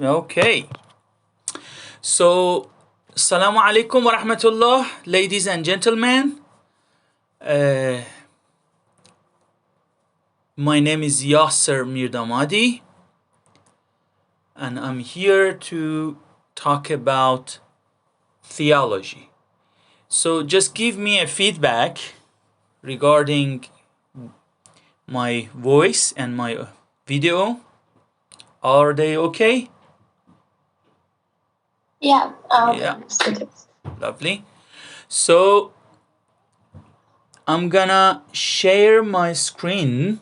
Okay. So, Assalamu alaikum wa rahmatullah, ladies and gentlemen. My name is Yasser Mirdamadi, and I'm here to talk about theology. So, just give me a feedback regarding my voice and my video. Are they okay? Yeah. Lovely. So I'm gonna share my screen.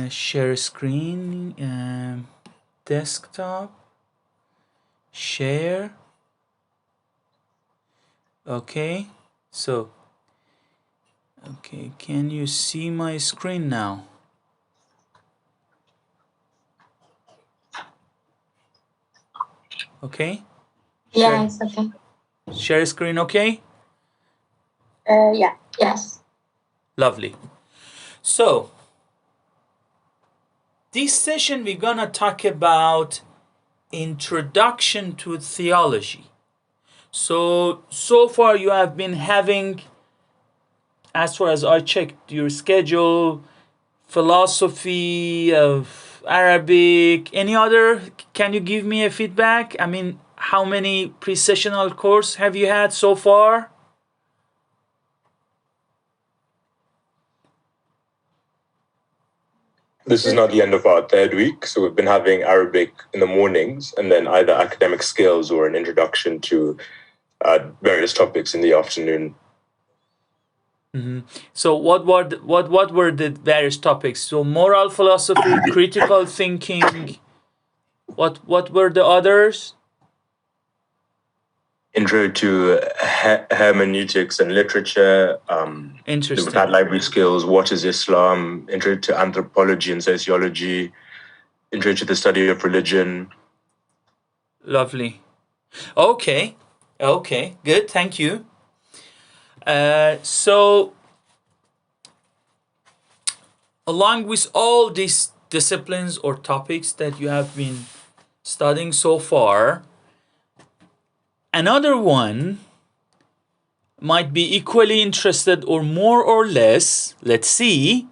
Share screen. Desktop. Share. Okay. So. Okay. Can you see my screen now? Okay. Yeah, it's okay. Share screen, okay? Yeah. Yes. Lovely. So, this session we're gonna talk about introduction to theology. So far you have been having, as far as I checked your schedule, philosophy of Arabic, any other? Can you give me a feedback? I mean, how many pre-sessional course have you had so far? This is now the end of our third week, so we've been having Arabic in the mornings and then either academic skills or an introduction to various topics in the afternoon. Mm-hmm. So what were the various topics? So moral philosophy, critical thinking. What were the others? Intro to hermeneutics and literature. Interesting. We've had library skills. What is Islam? Intro to anthropology and sociology. Intro to the study of religion. Lovely. Okay, good. Thank you. So, along with all these disciplines or topics that you have been studying so far, another one might be equally interested or more or less, let's see,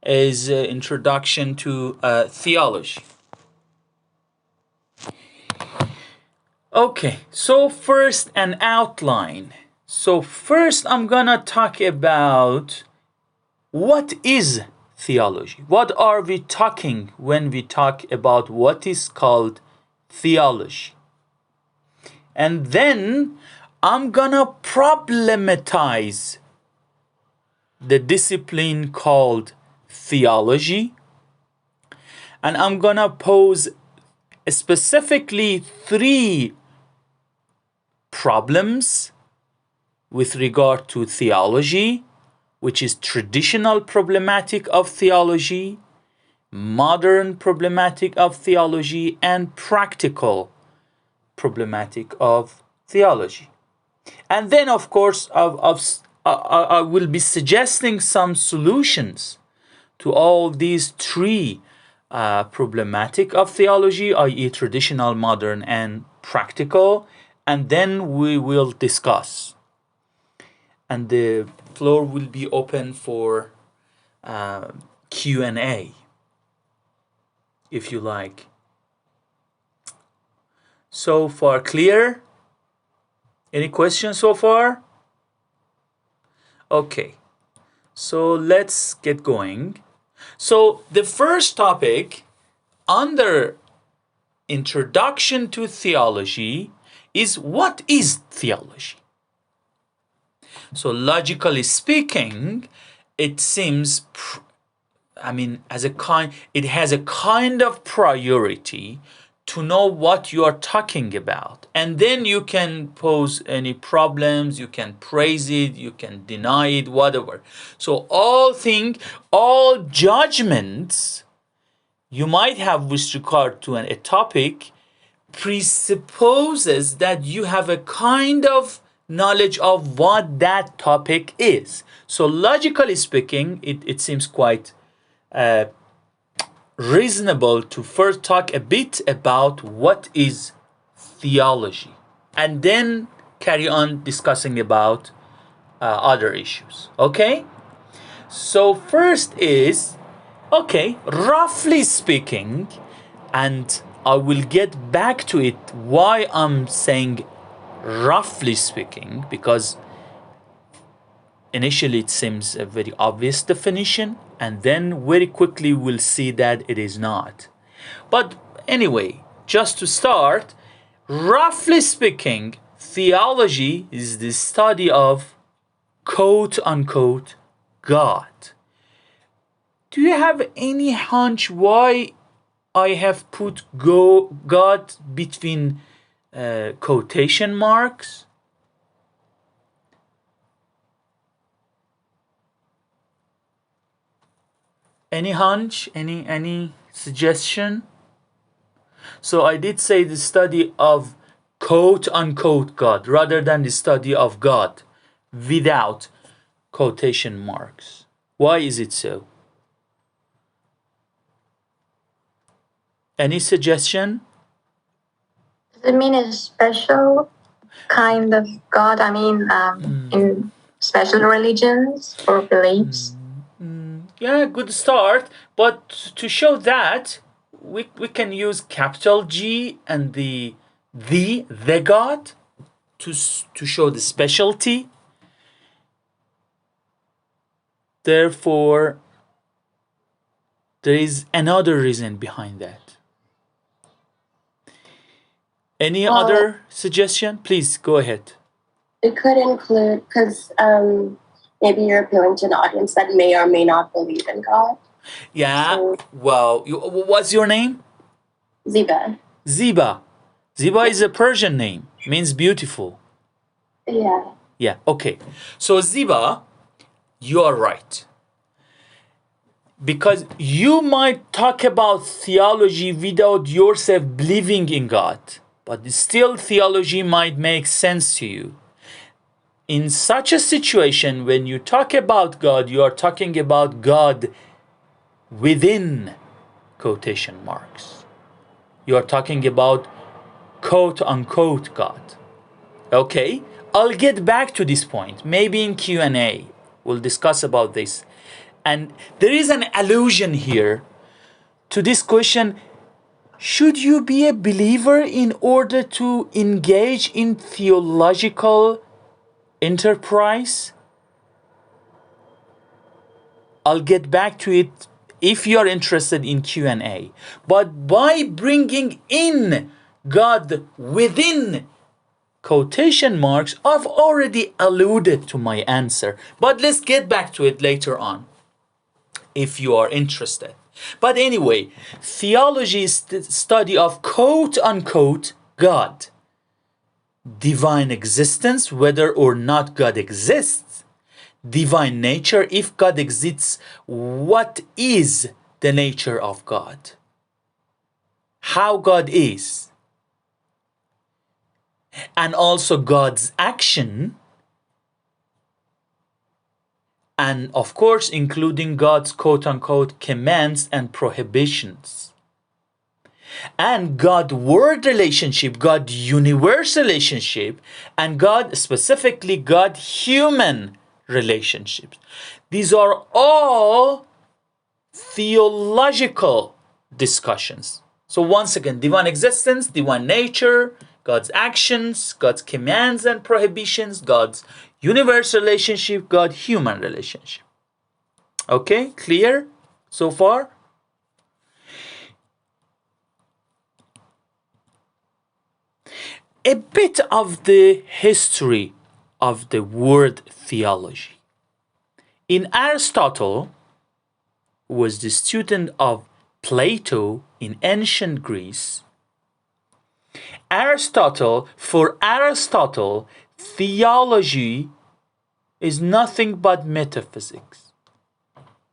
is introduction to theology. Okay, so first an outline. So first I'm gonna talk about what is theology. What are we talking when we talk about what is called theology? And then I'm gonna problematize the discipline called theology. And I'm gonna pose specifically 3 problems with regard to theology, which is traditional problematic of theology, modern problematic of theology, and practical problematic of theology. And then, of course, I will be suggesting some solutions to all these 3 problematic of theology, i.e. traditional, modern, and practical, and then we will discuss. And the floor will be open for Q&A, if you like. So far clear? Any questions so far? Okay, so let's get going. So the first topic under introduction to theology is what is theology? So logically speaking, it seems, it has a kind of priority to know what you are talking about. And then you can pose any problems, you can praise it, you can deny it, whatever. So all judgments you might have with regard to a topic presupposes that you have a kind of knowledge of what that topic is. So logically speaking, it seems quite reasonable to first talk a bit about what is theology, and then carry on discussing about other issues. Okay? So first is, okay, roughly speaking, and I will get back to it why I'm saying roughly speaking, because initially it seems a very obvious definition, and then very quickly we'll see that it is not. But anyway, just to start, roughly speaking, theology is the study of quote unquote God. Do you have any hunch why I have put God between quotation marks? Any hunch? Any suggestion? So I did say the study of quote unquote God rather than the study of God without quotation marks. Why is it so? Any suggestion? Does it mean a special kind of God? I mean, in special religions or beliefs? Yeah, good start. But to show that, we can use capital G and the God to show the specialty. Therefore, there is another reason behind that. Any other suggestion? Please go ahead. It could include, because maybe you're appealing to an audience that may or may not believe in God. Yeah, So, well, what's your name? Ziba. Ziba. Ziba is a Persian name, means beautiful. Yeah. Yeah, okay. So Ziba, you are right. Because you might talk about theology without yourself believing in God, but still theology might make sense to you. In such a situation, when you talk about God, you are talking about God within quotation marks. You are talking about quote unquote God. Okay, I'll get back to this point. Maybe in Q&A we'll discuss about this. And there is an allusion here to this question: should you be a believer in order to engage in theological enterprise? I'll get back to it if you're interested in Q&A. But by bringing in God within quotation marks, I've already alluded to my answer. But let's get back to it later on, if you are interested. But anyway, theology is the study of quote unquote God. Divine existence, whether or not God exists. Divine nature, if God exists, what is the nature of God? How God is. And also God's action, and of course including God's quote-unquote commands and prohibitions, and God-word relationship, God-universe relationship, and God, specifically God-human relationships. These are all theological discussions. So once again, divine existence, divine nature, God's actions, God's commands and prohibitions, God's universe relationship, God-human relationship. Okay, clear so far? A bit of the history of the word theology. In Aristotle, who was the student of Plato in ancient Greece, for Aristotle, theology is nothing but metaphysics.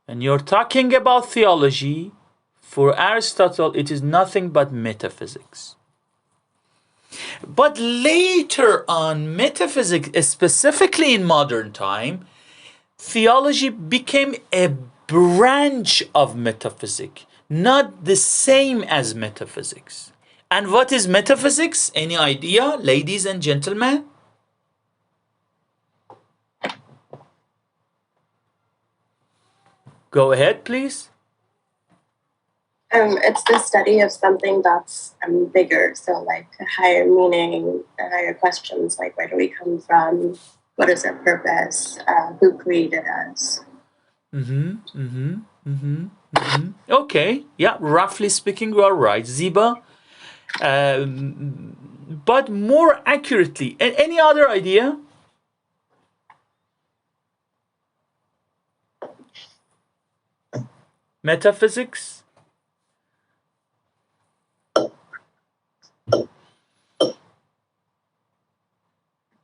When you're talking about theology, for Aristotle, it is nothing but metaphysics. But later on, metaphysics, specifically in modern time, theology became a branch of metaphysics. not the same as metaphysics. And what is metaphysics? Any idea, ladies and gentlemen? Go ahead, please. It's the study of something that's bigger, so like a higher meaning, higher questions, like where do we come from, what is our purpose, who created us. Okay, yeah, roughly speaking, you are right, Ziba. But more accurately, any other idea? Metaphysics?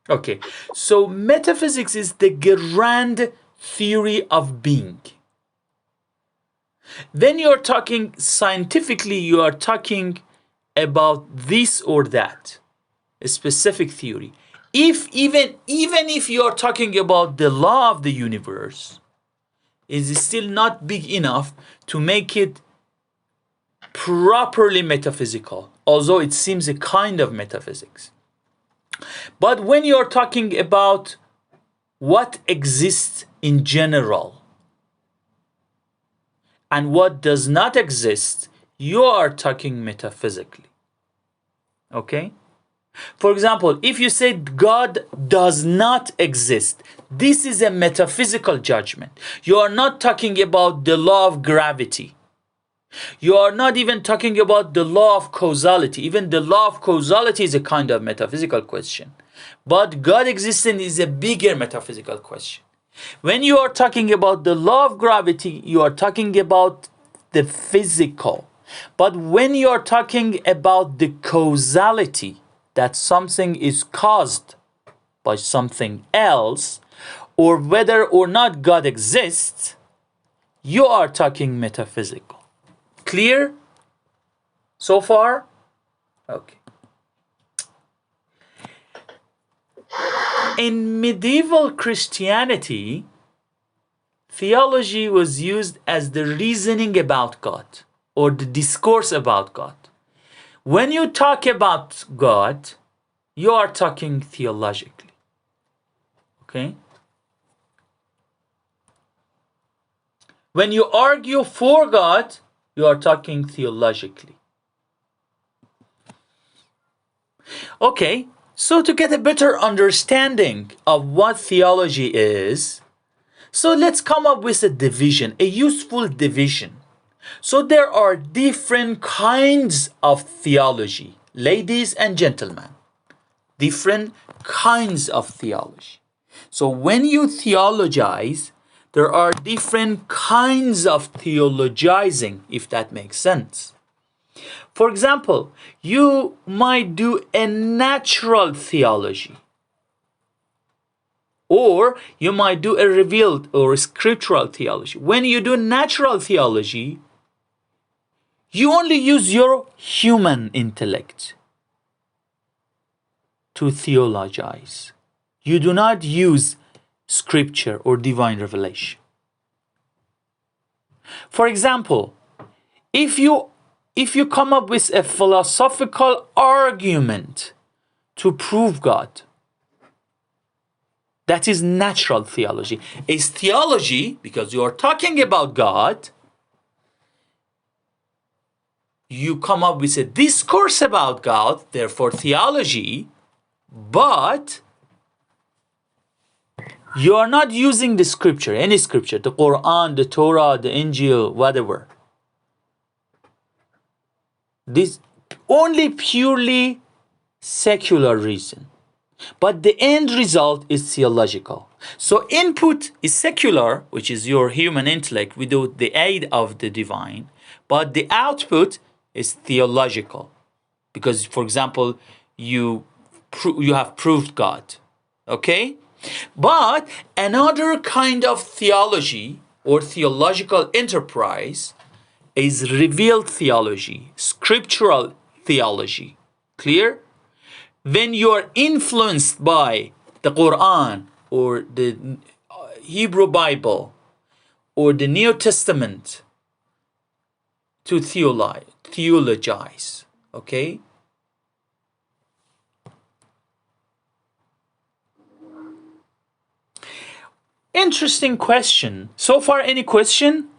Okay, so metaphysics is the grand theory of being. When you're talking scientifically, you are talking about this or that, a specific theory. Even if you are talking about the law of the universe, it is still not big enough to make it properly metaphysical, although it seems a kind of metaphysics. But when you are talking about what exists in general and what does not exist, you are talking metaphysically. Okay? For example, if you say God does not exist, this is a metaphysical judgment. You are not talking about the law of gravity. You are not even talking about the law of causality. Even the law of causality is a kind of metaphysical question. But God existence is a bigger metaphysical question. When you are talking about the law of gravity, you are talking about the physical. But when you are talking about the causality, that something is caused by something else, or whether or not God exists, you are talking metaphysical. Clear so far? Okay. In medieval Christianity, theology was used as the reasoning about God or the discourse about God. When you talk about God, you are talking theologically. Okay? When you argue for God, you are talking theologically. Okay, so to get a better understanding of what theology is, so let's come up with a division, a useful division. So there are different kinds of theology, ladies and gentlemen, different kinds of theology. So when you theologize, there are different kinds of theologizing, if that makes sense. For example, you might do a natural theology, or you might do a revealed or scriptural theology. When you do natural theology, you only use your human intellect to theologize. You do not use scripture or divine revelation. For example, if you come up with a philosophical argument to prove God, that is natural theology. Is theology, because you are talking about God, you come up with a discourse about God, therefore theology, but you are not using the scripture, any scripture, the Quran, the Torah, the Injil, whatever. This only purely secular reason. But the end result is theological. So input is secular, which is your human intellect without the aid of the divine. But the output is theological. Because, for example, you have proved God. Okay? But another kind of theology or theological enterprise is revealed theology, scriptural theology. Clear? When you are influenced by the Quran or the Hebrew Bible or the New Testament, to theologize. Okay? Interesting question. So far, any question?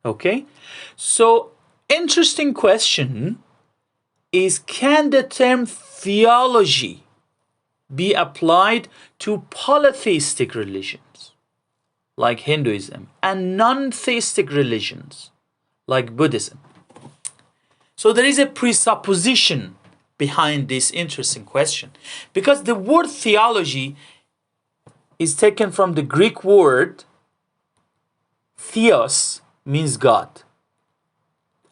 Okay. So, interesting question is, can the term theology be applied to polytheistic religions like Hinduism and non-theistic religions like Buddhism? So there is a presupposition behind this interesting question, because the word theology is taken from the Greek word theos, means God,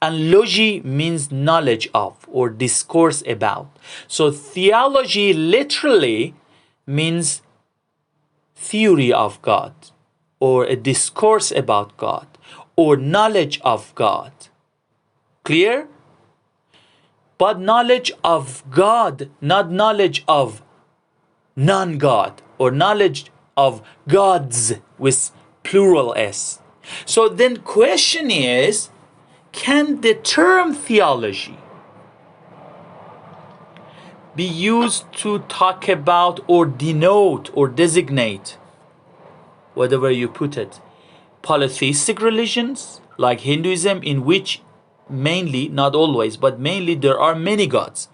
and logi means knowledge of or discourse about. So theology literally means theory of God, or a discourse about God, or knowledge of God. Clear? But knowledge of God, not knowledge of non-God, or knowledge of gods with plural S. So then question is, can the term theology be used to talk about or denote or designate, whatever you put it, polytheistic religions like Hinduism, in which mainly, not always, but mainly there are many gods?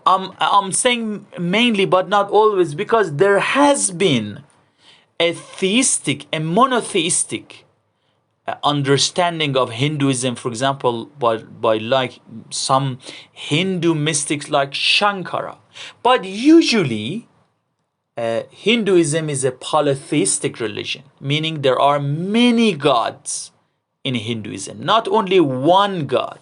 I'm saying mainly but not always because there has been a theistic, a monotheistic understanding of Hinduism, for example, by like some Hindu mystics like Shankara. But usually Hinduism is a polytheistic religion, meaning there are many gods in Hinduism, not only one God.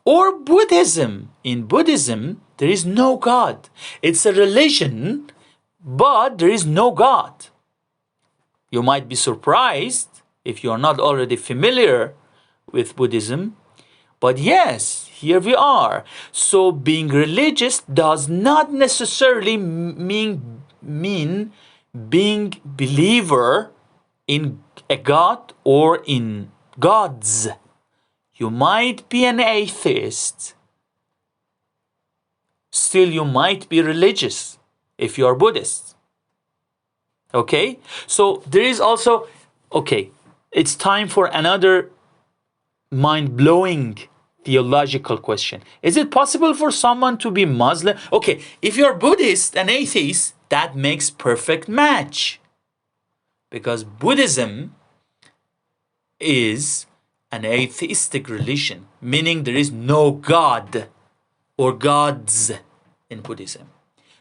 Or Buddhism. In Buddhism, there is no God. It's a religion, but there is no God. You might be surprised if you are not already familiar with Buddhism, but yes, here we are. So being religious does not necessarily mean being believer in a God or in gods. You might be an atheist. Still, you might be religious if you are Buddhist. Okay? So there is also, okay, it's time for another mind-blowing theological question. Is it possible for someone to be Muslim? Okay, if you're Buddhist and atheist, that makes perfect match. Because Buddhism is an atheistic religion, meaning there is no God or gods in Buddhism.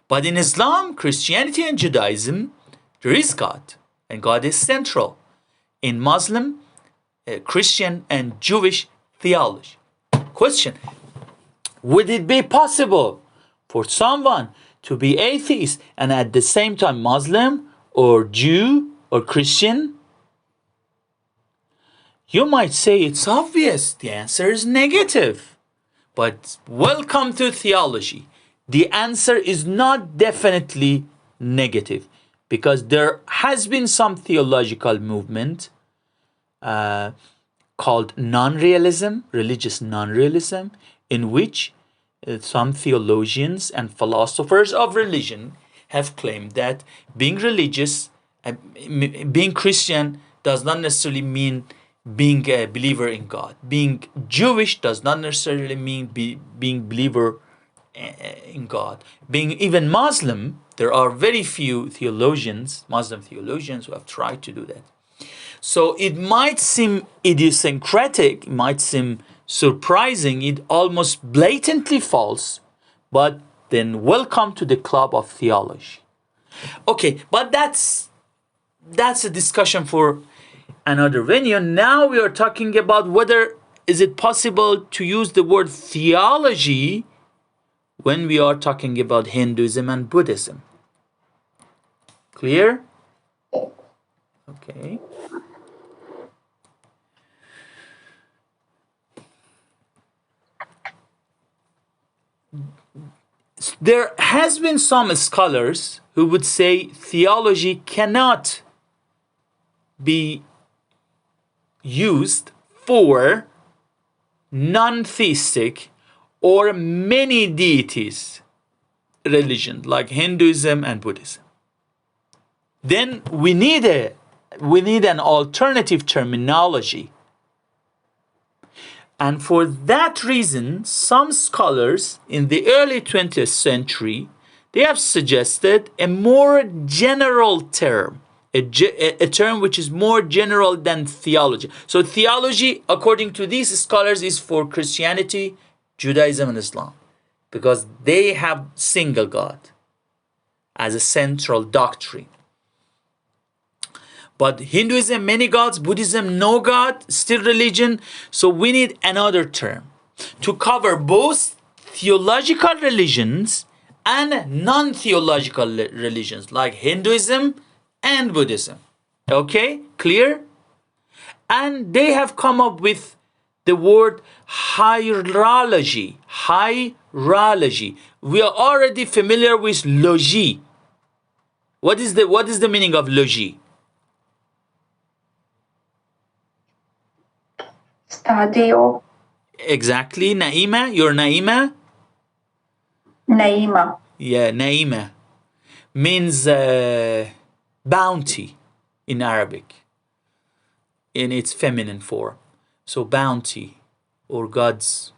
But in Islam, Christianity, and Judaism, there is God, and God is central in Muslim, Christian, and Jewish theology. Question: would it be possible for someone to be atheist and at the same time Muslim or Jew or Christian? You might say it's obvious. The answer is negative. But welcome to theology. The answer is not definitely negative, because there has been some theological movement called non-realism, religious non-realism, in which some theologians and philosophers of religion have claimed that being religious, being Christian does not necessarily mean being a believer in God. Being Jewish does not necessarily mean being believer in God. Being even Muslim, there are very few theologians, Muslim theologians, who have tried to do that. So it might seem idiosyncratic, it might seem surprising, it almost blatantly false, but then welcome to the club of theology. Okay, but that's a discussion for another venue. Now we are talking about whether is it possible to use the word theology when we are talking about Hinduism and Buddhism. Clear? Okay. There has been some scholars who would say theology cannot be used for non-theistic or many deities religion like Hinduism and Buddhism. Then we need an alternative terminology. And for that reason, some scholars in the early 20th century, they have suggested a more general term, a term which is more general than theology. So theology, according to these scholars, is for Christianity, Judaism, and Islam, because they have single God as a central doctrine. But Hinduism, many gods, Buddhism, no God, still religion. So we need another term to cover both theological religions and non-theological religions like Hinduism and Buddhism. Okay, clear? And they have come up with the word hierology. Hierology. We are already familiar with logy. What is the meaning of logy? Study of. Exactly. Naima, you're Naima? Naima. Yeah, Naima means bounty in Arabic in its feminine form. So bounty or God's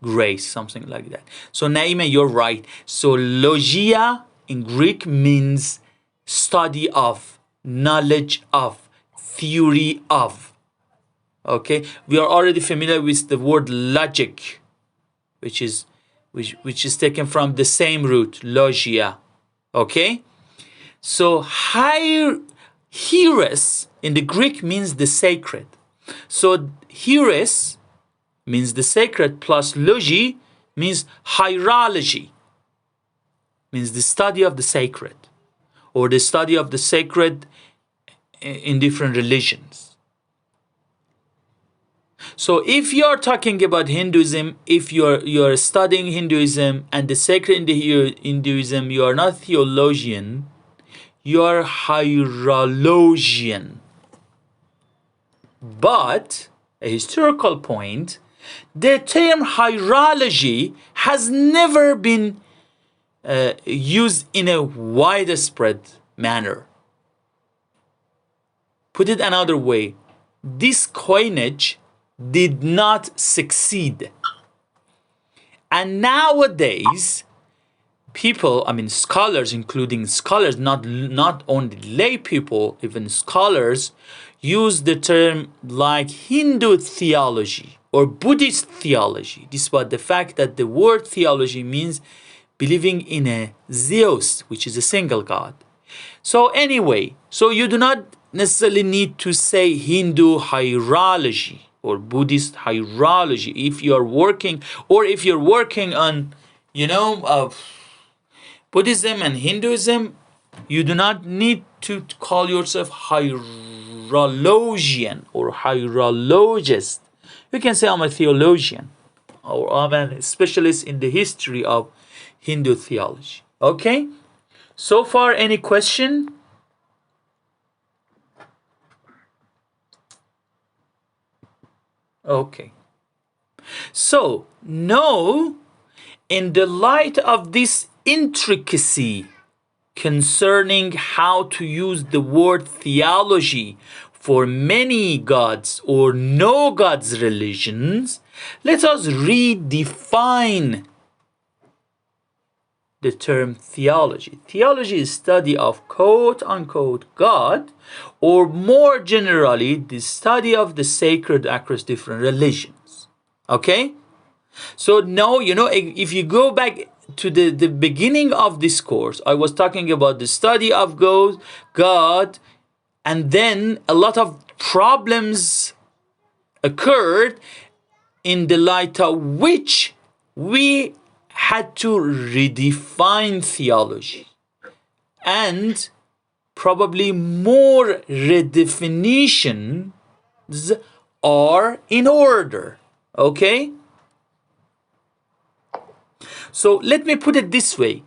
grace, something like that. So Naima, you're right. So logia in Greek means study of, knowledge of, theory of. Okay, we are already familiar with the word logic, which is taken from the same root, logia. Okay, so hieros in the Greek means the sacred. So hieros means the sacred plus logi means hierology, means the study of the sacred or the study of the sacred in different religions. So if you're talking about Hinduism, if you're studying Hinduism and the sacred in the Hinduism, you are not theologian, you are hierologian. But a historical point, the term hierology has never been used in a widespread manner. Put it another way, this coinage did not succeed. And nowadays, people, scholars, including scholars, not only lay people, even scholars, use the term like Hindu theology or Buddhist theology, despite the fact that the word theology means believing in a Zeus, which is a single God. So anyway, so you do not necessarily need to say Hindu hierology or Buddhist hierology if you're working, or if you're working on, Buddhism and Hinduism, you do not need to call yourself hierologian or hierologist. You can say I'm a theologian or I'm a specialist in the history of Hindu theology. Okay? So far, any question? Okay. So now, in the light of this intricacy concerning how to use the word theology for many gods or no gods religions, let us redefine the term theology. Theology is study of quote-unquote God, or more generally, the study of the sacred across different religions. Okay? So now, if you go back to the beginning of this course, I was talking about the study of God, and then a lot of problems occurred in the light of which we had to redefine theology. And probably more redefinitions are in order. Okay? So let me put it this way.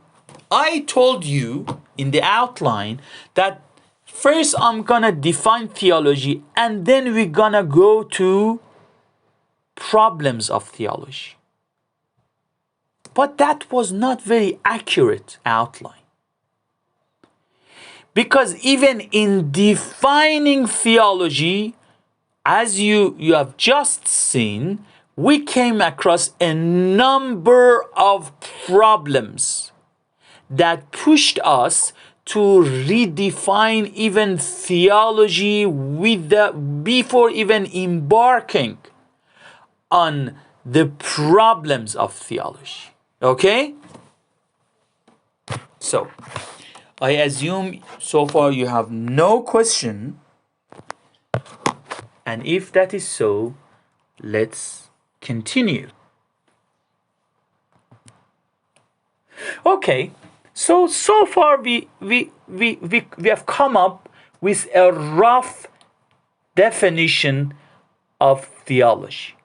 I told you in the outline that First, I'm gonna define theology, and then we're gonna go to problems of theology. But that was not very accurate outline. Because even in defining theology, as you have just seen, we came across a number of problems that pushed us to redefine even theology before even embarking on the problems of theology. Okay? So, I assume so far you have no question. And if that is so, let's continue. Okay. So far we have come up with a rough definition of theology.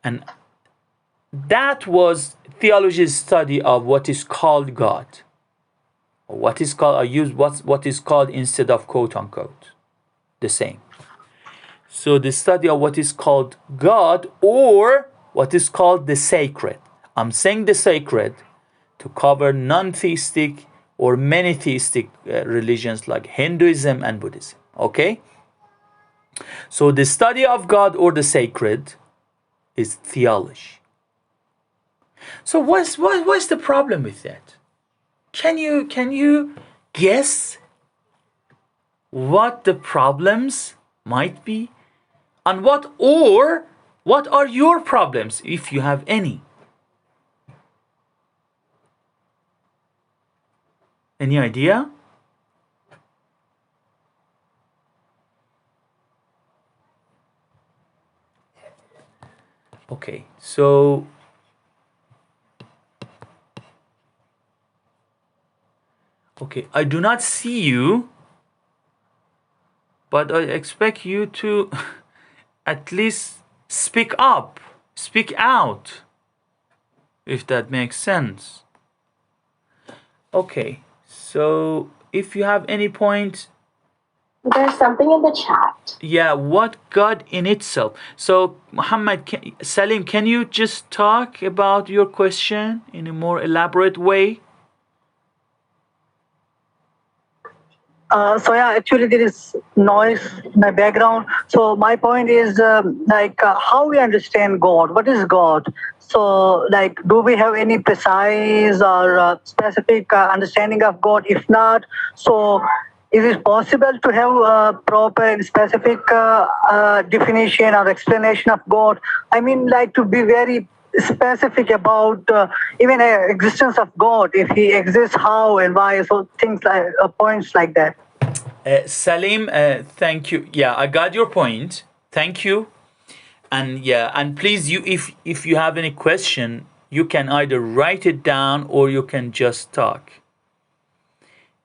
And that was theology's study of what is called God. What is called, I use what is called instead of quote unquote. The same. So the study of what is called God, or what is called the sacred. I'm saying the sacred to cover non-theistic or many theistic religions like Hinduism and Buddhism. Okay? So the study of God or the sacred is theology. So what's the problem with that? Can you guess what the problems might be? And what are your problems if you have any? Any idea? Okay, so I do not see you, but I expect you to at least speak up, speak out, if that makes sense. Okay, so if you have any point. There's something in the chat. Yeah, what God in itself. So, Muhammad, Salim, can you just talk about your question in a more elaborate way? So yeah, actually there is noise in my background. So my point is how we understand God. What is God? So do we have any precise or specific understanding of God? If not, so is it possible to have a proper and specific definition or explanation of God? I mean, to be very specific about even existence of God, if He exists, how and why, so things like points like that. Salim, thank you. Yeah, I got your point. Thank you. And yeah, and please, if you have any question, you can either write it down or you can just talk.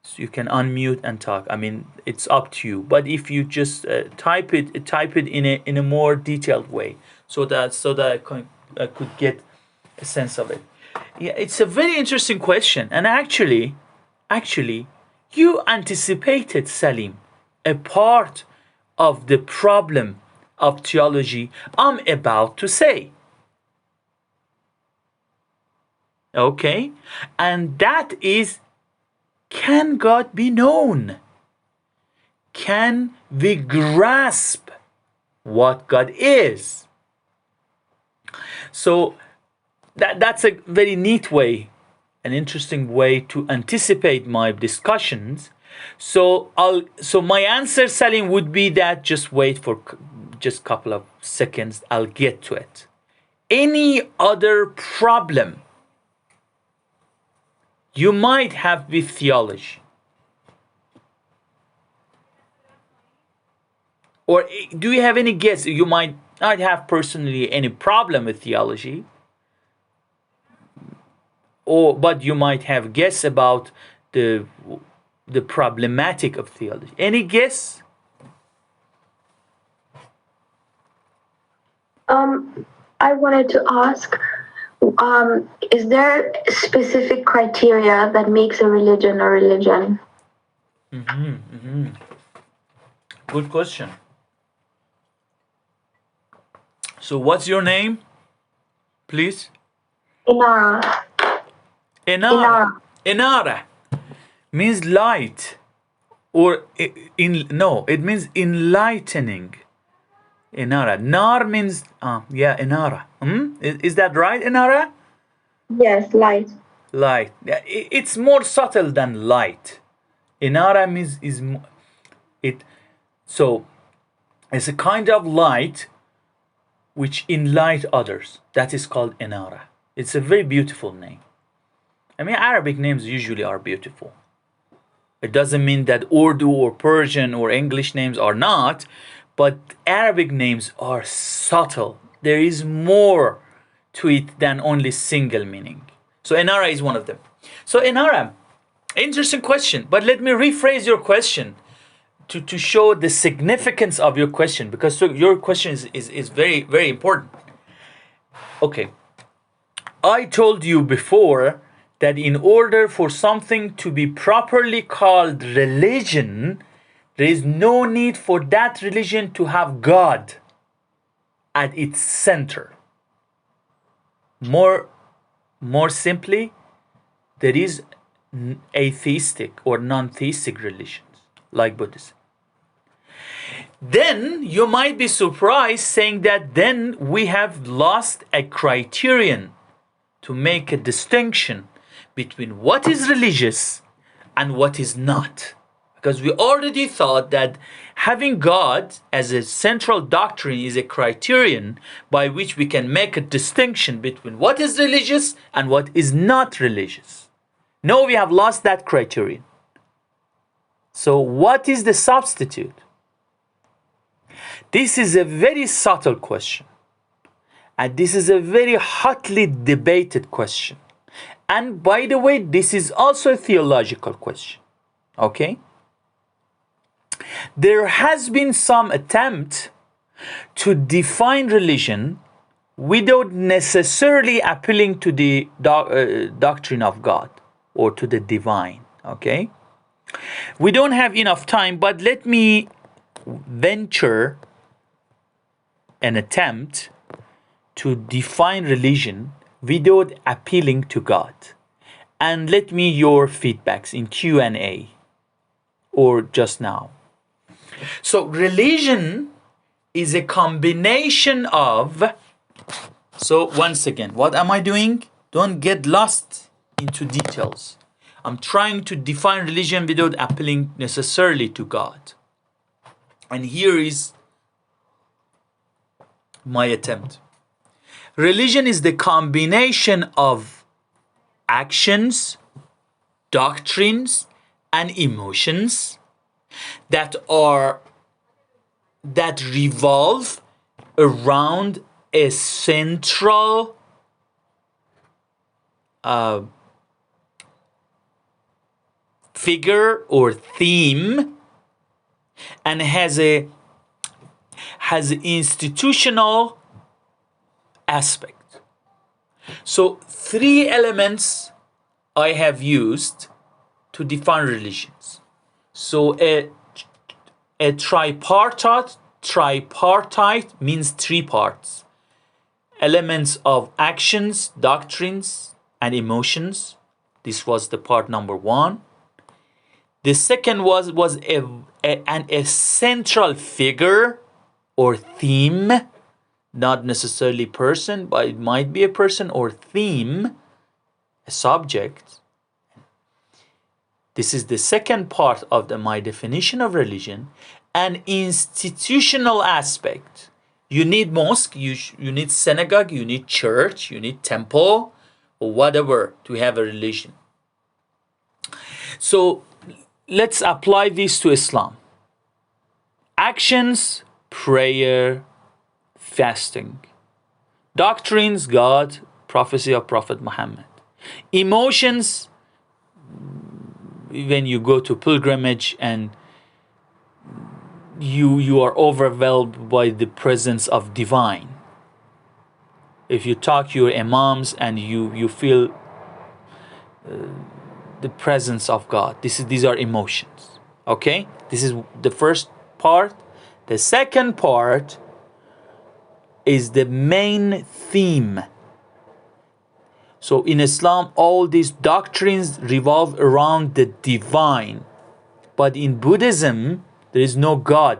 So you can unmute and talk. I mean, it's up to you. But if you just type it in a more detailed way, so that I could get a sense of it. Yeah, it's a very interesting question, and actually, you anticipated, Salim, a part of the problem of theology I'm about to say. Okay, and that is, can God be known? Can we grasp what God is? So that's a very neat way, an interesting way to anticipate my discussions. So my answer, Salim, would be that just wait for just a couple of seconds. I'll get to it. Any other problem you might have with theology? Or do you have any guess? You might not have personally any problem with theology, but you might have guess about the problematic of theology. Any guess? I wanted to ask, is there specific criteria that makes a religion a religion? Good question. So what's your name, please? Inara. Enara. Enara means light, or it means enlightening. Enara. Nar means Enara. Is that right, Enara? Yes, light. Light. It's more subtle than light. Enara means it. So it's a kind of light which enlighten others. That is called Enara. It's a very beautiful name. I mean, Arabic names usually are beautiful. It doesn't mean that Urdu or Persian or English names are not, but Arabic names are subtle. There is more to it than only single meaning. So Enara is one of them. So Enara, interesting question, but let me rephrase your question to show the significance of your question, because your question is very, very important. Okay. I told you before that in order for something to be properly called religion, there is no need for that religion to have God at its center. More simply, there is atheistic or non-theistic religions like Buddhism. Then you might be surprised saying that then we have lost a criterion to make a distinction between what is religious and what is not. Because we already thought that having God as a central doctrine is a criterion by which we can make a distinction between what is religious and what is not religious. No, we have lost that criterion. So what is the substitute? This is a very subtle question. And this is a very hotly debated question. And by the way, this is also a theological question. Okay? There has been some attempt to define religion without necessarily appealing to the doctrine of God or to the divine. Okay? We don't have enough time, but let me venture an attempt to define religion without appealing to God. And let me your feedbacks in Q&A or just now. So religion is a combination of, so once again, what am I doing? Don't get lost into details. I'm trying to define religion without appealing necessarily to God. And here is my attempt. Religion is the combination of actions, doctrines, and emotions that revolve around a central figure or theme, and has institutional aspect. So 3 elements I have used to define religions. So a tripartite means 3 parts. Elements of actions, doctrines, and emotions. This was the part number 1. The second was a central figure or theme, not necessarily person, but it might be a person or theme, a subject. This is the second part of my definition of religion. An institutional aspect. You need mosque, you need synagogue, you need church, you need temple, or whatever to have a religion. So let's apply this to Islam. Actions, prayer, fasting. Doctrines, God, prophecy of Prophet Muhammad. Emotions, when you go to pilgrimage and you are overwhelmed by the presence of divine. If you talk to your imams and you feel the presence of God, these are emotions. Okay, this is the first part. The second part is the main theme. So in Islam, all these doctrines revolve around the divine. But in Buddhism, there is no God.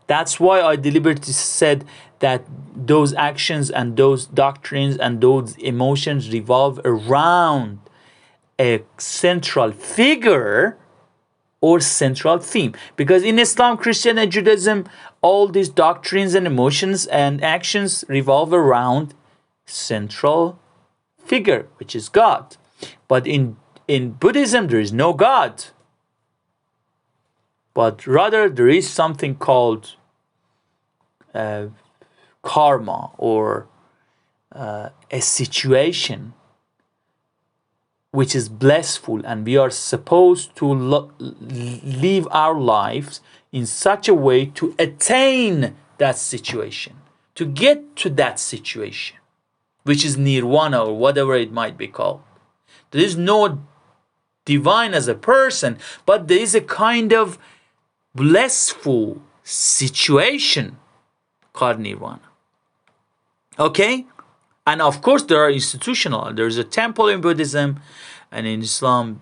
That's why I deliberately said that those actions and those doctrines and those emotions revolve around a central figure or central theme. Because in Islam, Christian and Judaism, all these doctrines and emotions and actions revolve around central figure, which is God. But in Buddhism, there is no God. But rather, there is something called karma, or a situation which is blissful, and we are supposed to live our lives in such a way to attain that situation, to get to that situation, which is nirvana or whatever it might be called. There is no divine as a person, but there is a kind of blissful situation called nirvana. Okay? And of course, there are institutional. There's a temple in Buddhism, and in Islam,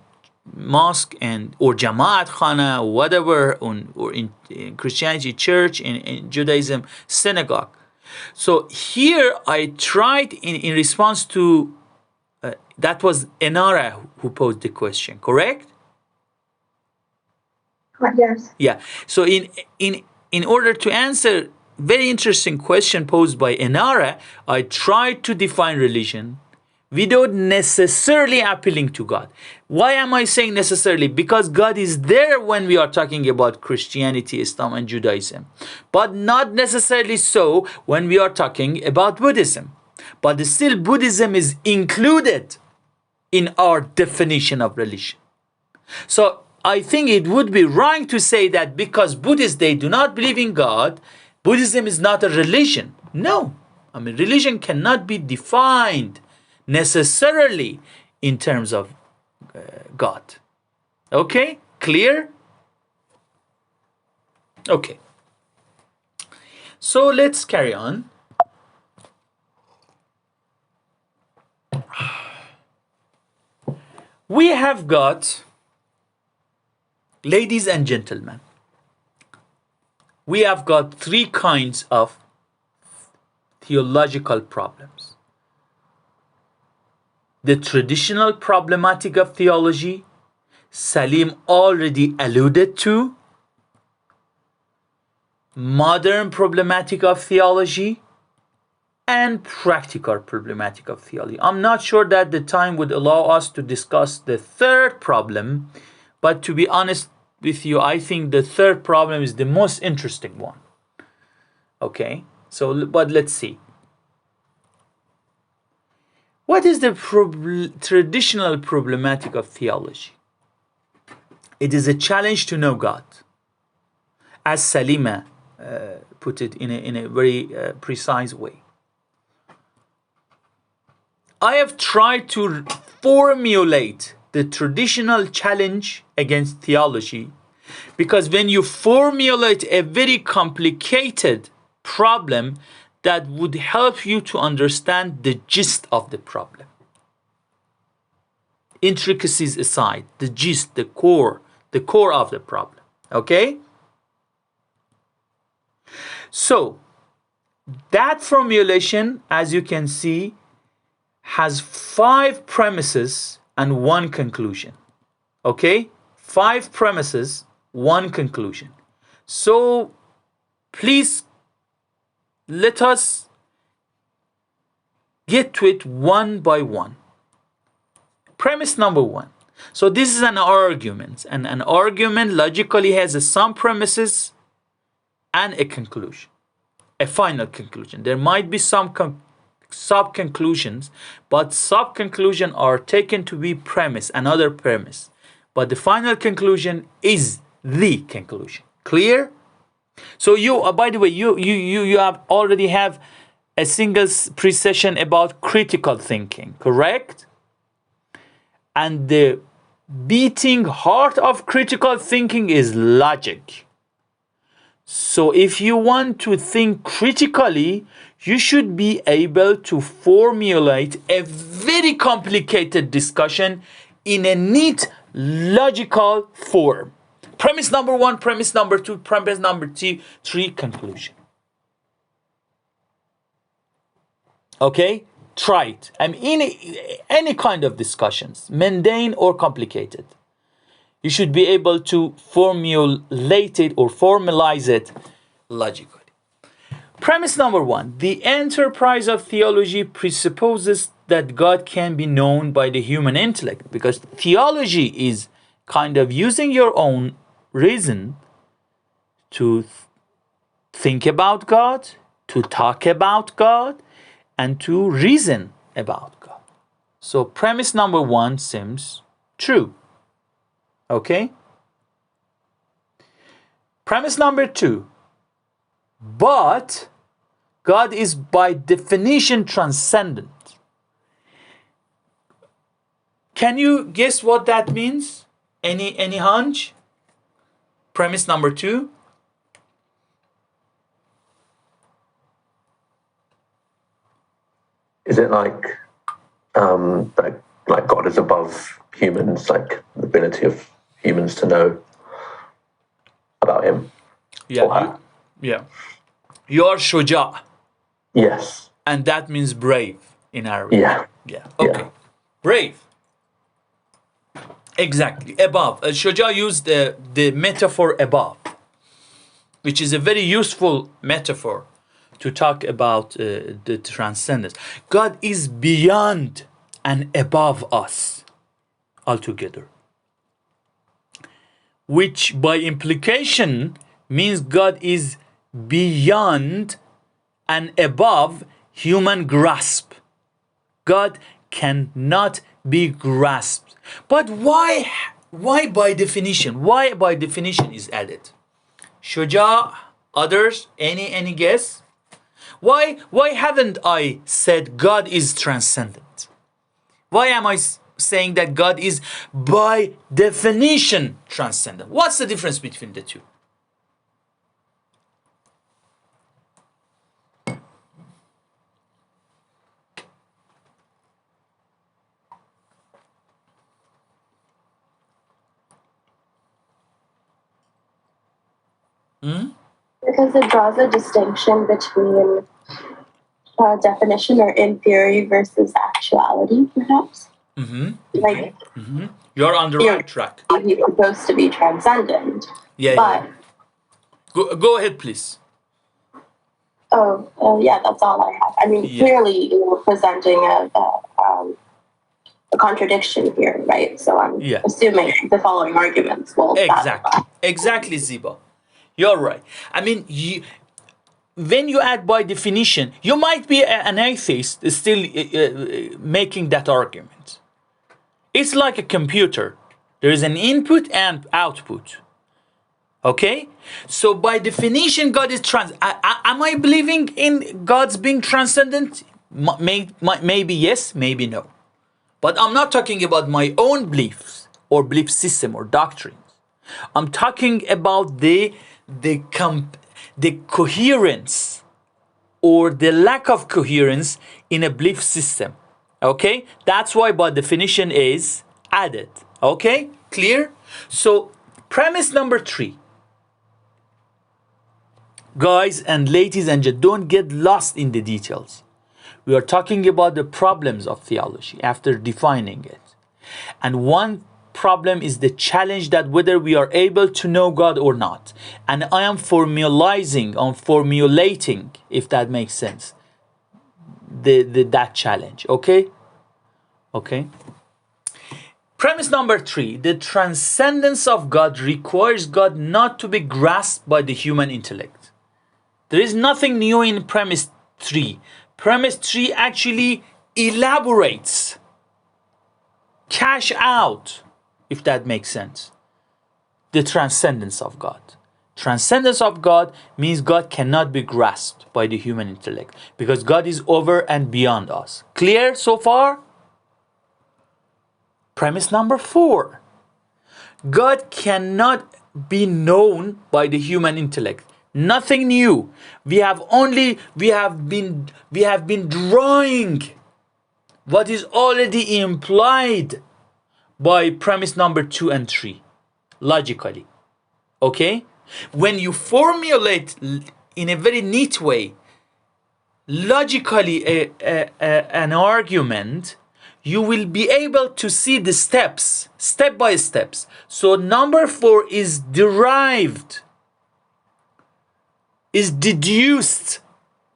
mosque and or Jamaat Khana, or whatever, or in Christianity, church, in Judaism, synagogue. So here I tried in response to, that was Enara who posed the question, correct? Yes. Yeah. So in order to answer very interesting question posed by Enara, I tried to define religion without necessarily appealing to God. Why am I saying necessarily? Because God is there when we are talking about Christianity, Islam, and Judaism, but not necessarily so when we are talking about Buddhism. But still, Buddhism is included in our definition of religion. So I think it would be wrong to say that because Buddhists, they do not believe in God, Buddhism is not a religion. No. I mean, religion cannot be defined necessarily in terms of God. Okay? Clear? Okay. So let's carry on. We have got, ladies and gentlemen, we have got three kinds of theological problems. The traditional problematic of theology, Salim already alluded to. Modern problematic of theology, and practical problematic of theology. I'm not sure that the time would allow us to discuss the third problem, but to be honest with you, I think the third problem is the most interesting one. Okay, so but let's see. What is the traditional problematic of theology? It is a challenge to know God, as Salima put it in a very precise way. I have tried to formulate the traditional challenge against theology, because when you formulate a very complicated problem, that would help you to understand the gist of the problem. Intricacies aside, the gist, the core of the problem. Okay? So, that formulation, as you can see, has 5 premises and 1 conclusion. Okay? 5 premises, 1 conclusion. So, please let us get to it one by one. Premise number 1. So this is an argument, and an argument logically has some premises and a conclusion, a final conclusion. There might be some sub-conclusions, but sub-conclusions are taken to be premise, another premise. But the final conclusion is the conclusion. Clear? So you, by the way, you have already have a single pre-session about critical thinking, correct? And the beating heart of critical thinking is logic. So if you want to think critically, you should be able to formulate a very complicated discussion in a neat, logical form. Premise number 1, premise number 2, premise number 3, conclusion. Okay? Try it. I mean, any kind of discussions, mundane or complicated, you should be able to formulate it or formalize it logically. Premise number 1, the enterprise of theology presupposes that God can be known by the human intellect, because theology is kind of using your own reason to think about God, to talk about God, and to reason about God. So premise number 1 seems true. Okay? Premise number 2, but God is by definition transcendent. Can you guess what that means? Any hunch? Premise number 2. Is it like God is above humans, like the ability of humans to know about him? Yeah. You are shuja. Yes. And that means brave in Arabic. Yeah. Okay. Yeah. Brave. Exactly. Above. Shuja used the metaphor above, which is a very useful metaphor to talk about the transcendence. God is beyond and above us altogether, which by implication means God is beyond and above human grasp. God cannot be grasped. But why by definition? Why by definition is added? Shuja, others, any guess? Why haven't I said God is transcendent? Why am I saying that God is by definition transcendent? What's the difference between the two? Because it draws a distinction between definition or in theory versus actuality, perhaps. Like, You're on the right track. He's supposed to be transcendent. Yeah. Go ahead, please. Yeah, that's all I have. I mean, clearly you're presenting a contradiction here, right? So I'm assuming the following arguments will Exactly, Ziba. You're right. I mean, when you add by definition, you might be an atheist still making that argument. It's like a computer. There is an input and output. Okay? So by definition, God is am I believing in God's being transcendent? Maybe yes, maybe no. But I'm not talking about my own beliefs or belief system or doctrines. I'm talking about the coherence or the lack of coherence in a belief system. Okay? That's why by definition is added. Okay? Clear? So premise number 3. Guys and ladies and gentlemen, don't get lost in the details. We are talking about the problems of theology after defining it. And one problem is the challenge that whether we are able to know God or not. And I am formulating, if that makes sense, that challenge. Okay? Okay. Premise number 3, the transcendence of God requires God not to be grasped by the human intellect. There is nothing new in premise 3. Premise 3 actually elaborates, cash out, if that makes sense, the transcendence of God. Transcendence of God means God cannot be grasped by the human intellect because God is over and beyond us. Clear so far? Premise number 4. God cannot be known by the human intellect. Nothing new. We have been drawing what is already implied by premise number 2 and 3, logically. Okay? When you formulate in a very neat way, logically, an argument, you will be able to see the steps, step by steps. So number 4 is derived, is deduced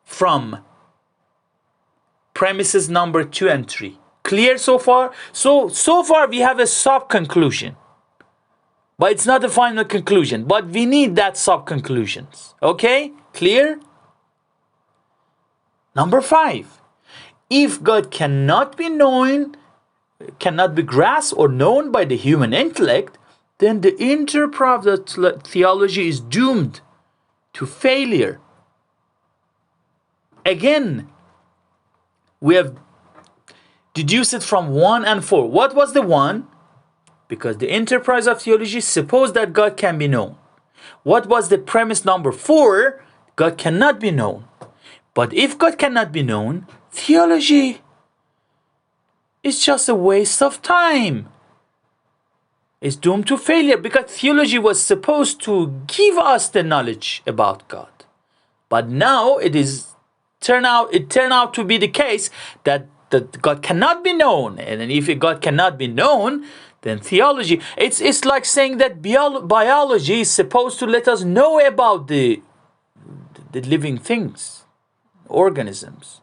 from premises number 2 and 3. Clear so far? So far we have a sub-conclusion. But it's not the final conclusion. But we need that sub-conclusions. Okay? Clear? Number 5. If God cannot be known, cannot be grasped or known by the human intellect, then the enterprise of theology is doomed to failure. Again, we have deduced it from 1 and 4. What was the 1? Because the enterprise of theology supposed that God can be known. What was the premise number 4? God cannot be known. But if God cannot be known, theology is just a waste of time. It's doomed to failure because theology was supposed to give us the knowledge about God. But now it turned out to be the case that God cannot be known. And if God cannot be known, then theology, it's like saying that biology is supposed to let us know about the living things, organisms.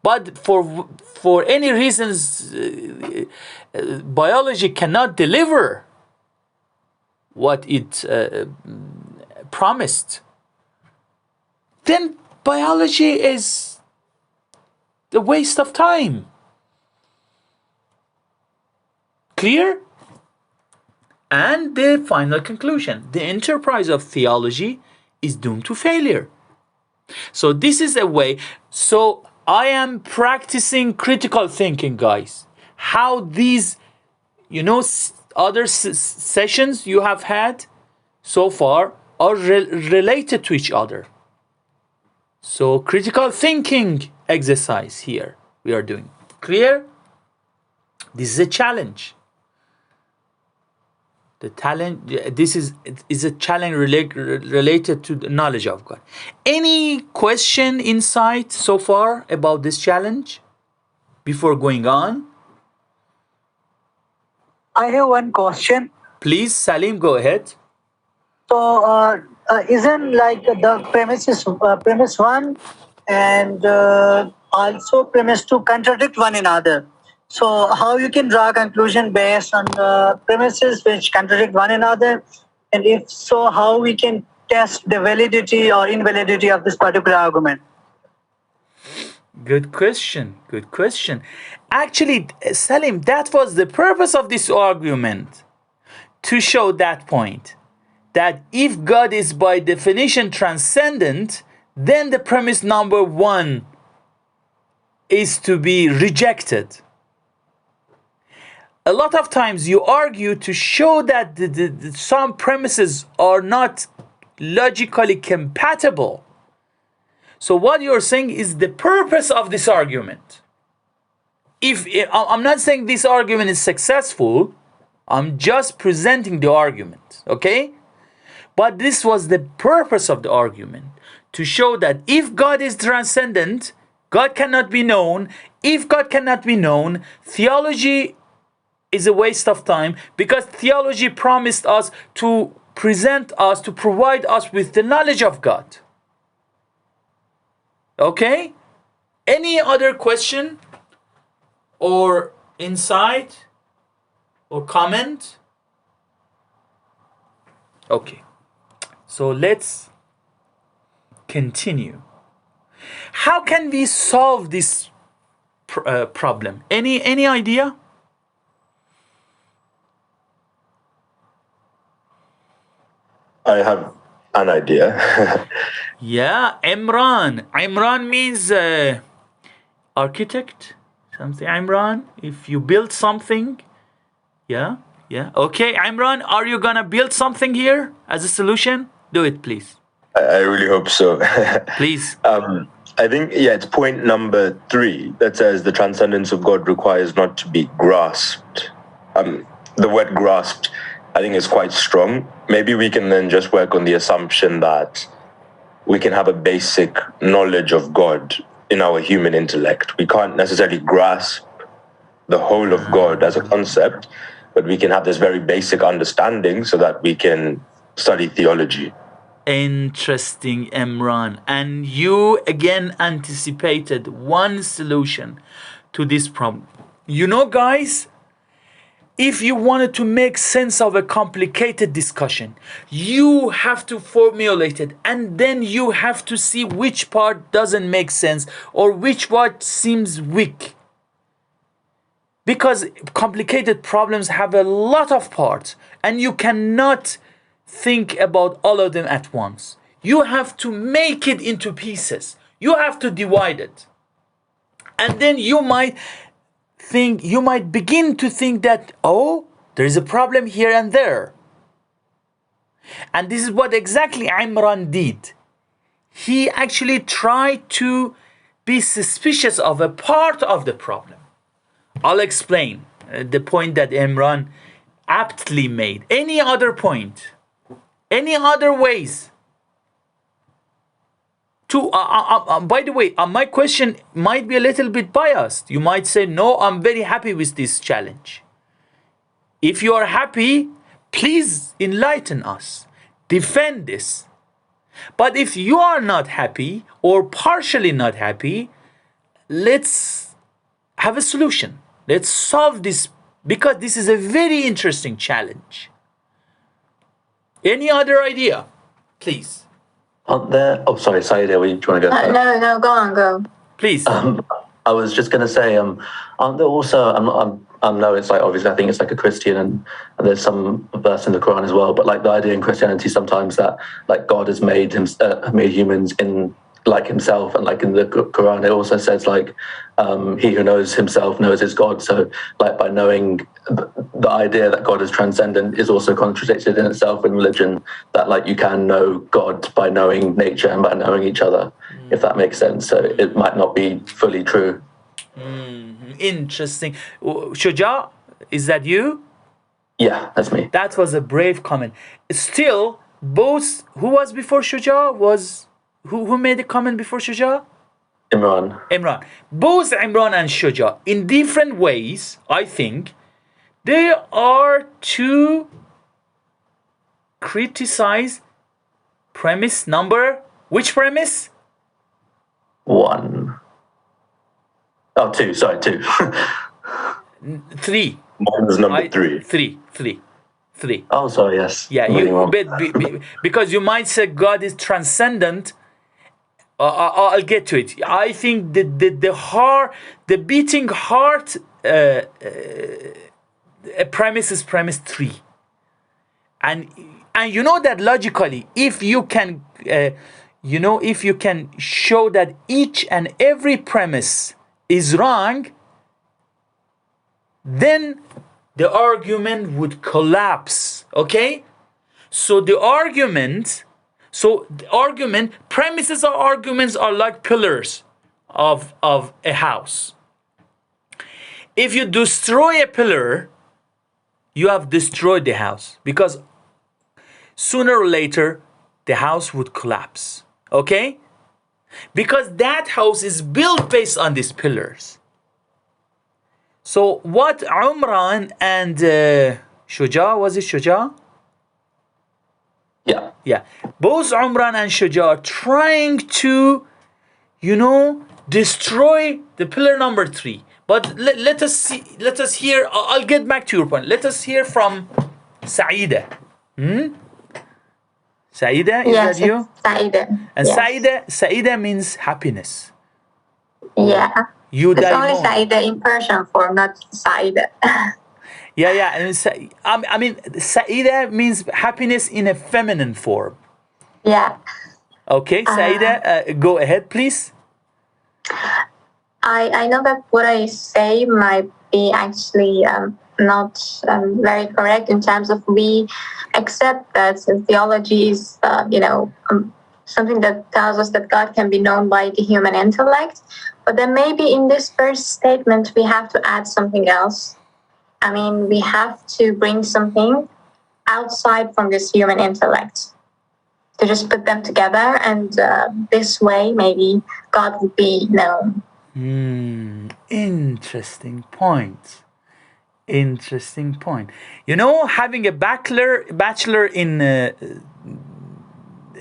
But for any reasons, biology cannot deliver what it promised. Then biology is a waste of time. Clear? And the final conclusion, the enterprise of theology is doomed to failure. So this is a way. So I am practicing critical thinking, guys. How these, other sessions you have had so far are related to each other. So critical thinking exercise here we are doing. Clear? This is a challenge. This is a challenge related to the knowledge of God. Any question, insight so far about this challenge before going on? I have one question. Please, Salim, go ahead. So, isn't like the premise 1 and also premise 2 contradict one another? So how you can draw a conclusion based on the premises which contradict one another? And if so, how we can test the validity or invalidity of this particular argument? Good question. Good question. Actually, Salim, that was the purpose of this argument, to show that point. That if God is by definition transcendent, then the premise number 1 is to be rejected. A lot of times you argue to show that some premises are not logically compatible. So what you're saying is the purpose of this argument. I'm not saying this argument is successful, I'm just presenting the argument, okay? But this was the purpose of the argument, to show that if God is transcendent, God cannot be known. If God cannot be known, theology is a waste of time, because theology promised us to provide us with the knowledge of God. Okay? Any other question or insight or comment? Okay. So let's continue. How can we solve this problem? Any idea? I have an idea. Yeah, Imran. Imran means architect. Something. Imran. If you build something, yeah. Yeah. Okay, Imran, are you gonna build something here as a solution? Do it, please. I really hope so. Please. I think, it's point number 3 that says the transcendence of God requires not to be grasped. The word grasped, I think, is quite strong. Maybe we can then just work on the assumption that we can have a basic knowledge of God in our human intellect. We can't necessarily grasp the whole of God as a concept, but we can have this very basic understanding so that we can study theology. Interesting, Imran. And you again anticipated one solution to this problem. You know, guys, if you wanted to make sense of a complicated discussion, you have to formulate it, and then you have to see which part doesn't make sense or which part seems weak. Because complicated problems have a lot of parts, and you cannot think about all of them at once. You have to make it into pieces. You have to divide it. And then you might begin to think that, oh, there is a problem here and there. And this is what exactly Imran did. He actually tried to be suspicious of a part of the problem. I'll explain the point that Imran aptly made. Any other point? Any other ways? By the way, my question might be a little bit biased. You might say, no, I'm very happy with this challenge. If you are happy, please enlighten us. Defend this. But if you are not happy or partially not happy, let's have a solution. Let's solve this, because this is a very interesting challenge. Any other idea? Please. Aren't there? Oh, sorry, Saida, do you want to go? No, go on, go. Please. I was just going to say, aren't there also? I know it's like, obviously I think it's like a Christian, and there's some verse in the Quran as well. But like the idea in Christianity sometimes that like God has made humans in like himself, and like in the Quran it also says like he who knows himself knows his God. So like by knowing the idea that God is transcendent is also contradicted in itself in religion, that like you can know God by knowing nature and by knowing each other, if that makes sense. So it might not be fully true. Interesting. Shuja, is that you? Yeah, that's me. That was a brave comment. Still, both, who was before Shuja? Who made the comment before Shuja? Imran. Both Imran and Shuja, in different ways, I think, they are to criticize premise number. Which premise? 1. Oh, 2. Sorry, 2. 3. Mine was number 3. 3. Oh, sorry, yes. Yeah, because you might say God is transcendent. I'll get to it. I think the beating heart premise is premise 3, and you know that logically, if you can show that each and every premise is wrong, then the argument would collapse. Okay, so the argument. Premises or arguments are like pillars of a house. If you destroy a pillar, you have destroyed the house, because sooner or later the house would collapse. Okay? Because that house is built based on these pillars. So what Umran and Shuja, was it Shuja? Yeah. Both Umran and Shuja are trying to, destroy the pillar number 3. But let us hear, I'll get back to your point. Let us hear from Saida. Saida, is that you? Saida. And yes. Saida means happiness. Yeah. You it's only Saida in Persian form, not Saida. Yeah. I mean, Saida means happiness in a feminine form. Yeah. Okay, Saida, go ahead, please. I know that what I say might be actually not very correct in terms of we accept that theology is, something that tells us that God can be known by the human intellect. But then maybe in this first statement, we have to add something else. I mean, we have to bring something outside from this human intellect to just put them together, and this way maybe God would be known. Interesting point. Interesting point. You know, having a bachelor in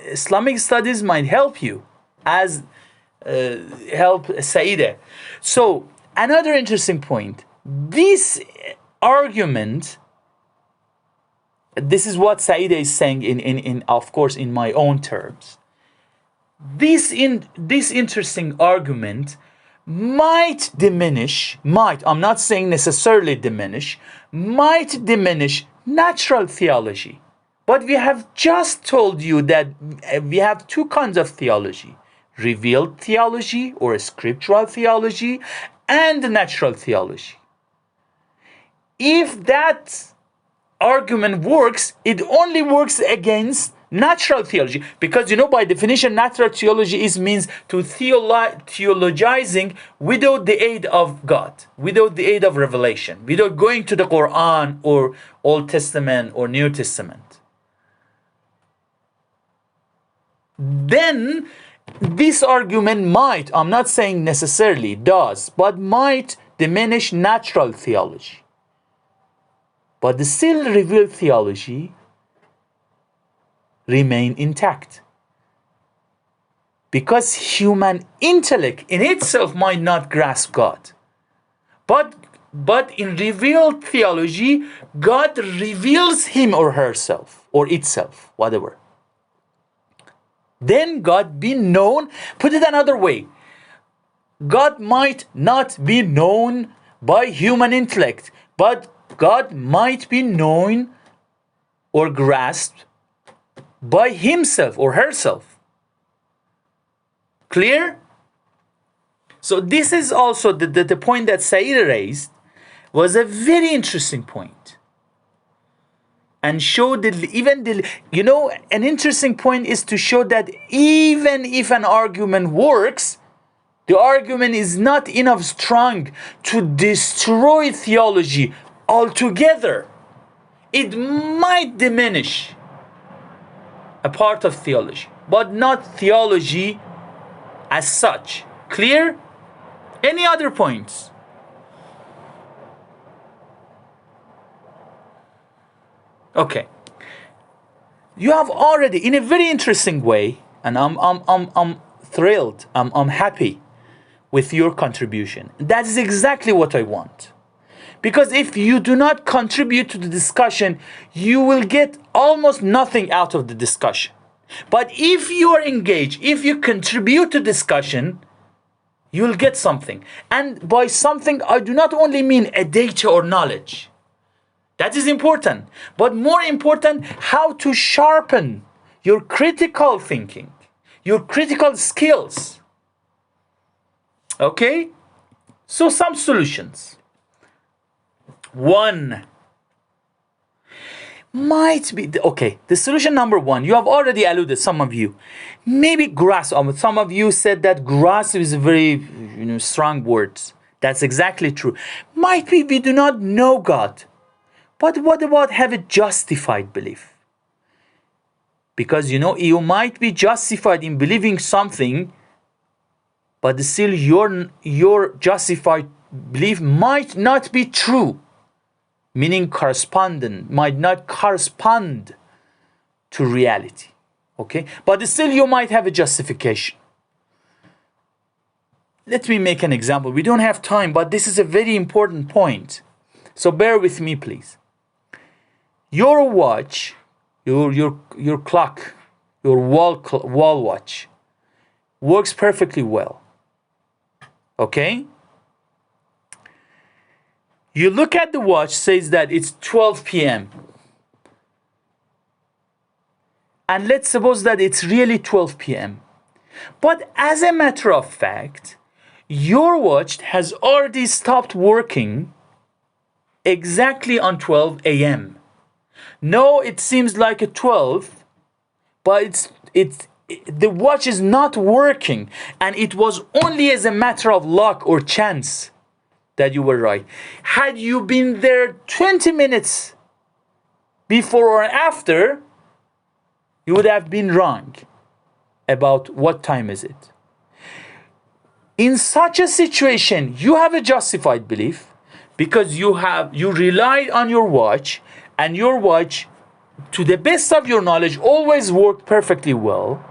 Islamic studies might help you, as help Saida. So another interesting point. This argument. This is what Saida is saying in of course in my own terms. This interesting argument might diminish, I'm not saying necessarily diminish, might diminish natural theology. But we have just told you that we have two kinds of theology: revealed theology or scriptural theology and natural theology. If that argument works, it only works against natural theology, because by definition natural theology means to theologizing without the aid of God, without the aid of revelation, without going to the Quran or Old Testament or New Testament. Then this argument might, I'm not saying necessarily does, but might diminish natural theology. But the still revealed theology remain intact. Because human intellect in itself might not grasp God. But in revealed theology, God reveals him or herself, or itself, whatever. Then God be known, put it another way, God might not be known by human intellect, but God might be known or grasped by himself or herself. Clear? So this is also the point that Saida raised was a very interesting point. And showed that an interesting point is to show that even if an argument works, the argument is not enough strong to destroy theology altogether. It might diminish a part of theology, but not theology as such. Clear? Any other points? Okay. You have already, in a very interesting way, and I'm thrilled, I'm happy with your contribution. That is exactly what I want. Because if you do not contribute to the discussion, you will get almost nothing out of the discussion. But if you are engaged, if you contribute to discussion, you will get something. And by something, I do not only mean a data or knowledge. That is important. But more important, how to sharpen your critical thinking, your critical skills. Okay? So some solutions. One might be, okay, the solution number one, you have already alluded, some of you, maybe grasp. Some of you said that grasp is a very strong words. That's exactly true. Might be we do not know God, but what about have a justified belief? Because you might be justified in believing something, but still your justified belief might not be true. Meaning might not correspond to reality. Okay? But still you might have a justification. Let me make an example. We don't have time, but this is a very important point. So bear with me, please. Your watch, your clock, your wall watch works perfectly well. Okay? You look at the watch, says that it's 12 p.m. And let's suppose that it's really 12 p.m. But as a matter of fact, your watch has already stopped working exactly on 12 a.m. No, it seems like a 12, but the watch is not working, and it was only as a matter of luck or chance that you were right. Had you been there 20 minutes before or after, you would have been wrong about what time is it. In such a situation, you have a justified belief because you relied on your watch, and your watch, to the best of your knowledge, always worked perfectly well.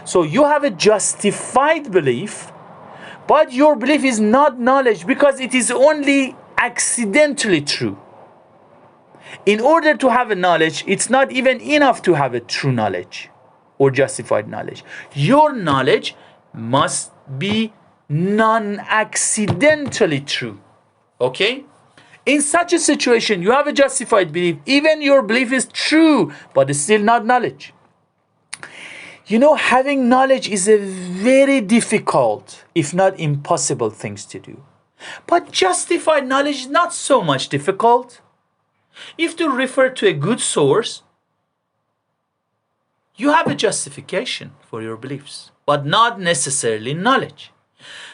So you have a justified belief, but your belief is not knowledge because it is only accidentally true. In order to have a knowledge, it's not even enough to have a true knowledge or justified knowledge. Your knowledge must be non-accidentally true. Okay? In such a situation, you have a justified belief. Even your belief is true, but it's still not knowledge. You know, having knowledge is a very difficult, if not impossible, things to do. But justified knowledge is not so much difficult. If to refer to a good source, you have a justification for your beliefs, but not necessarily knowledge.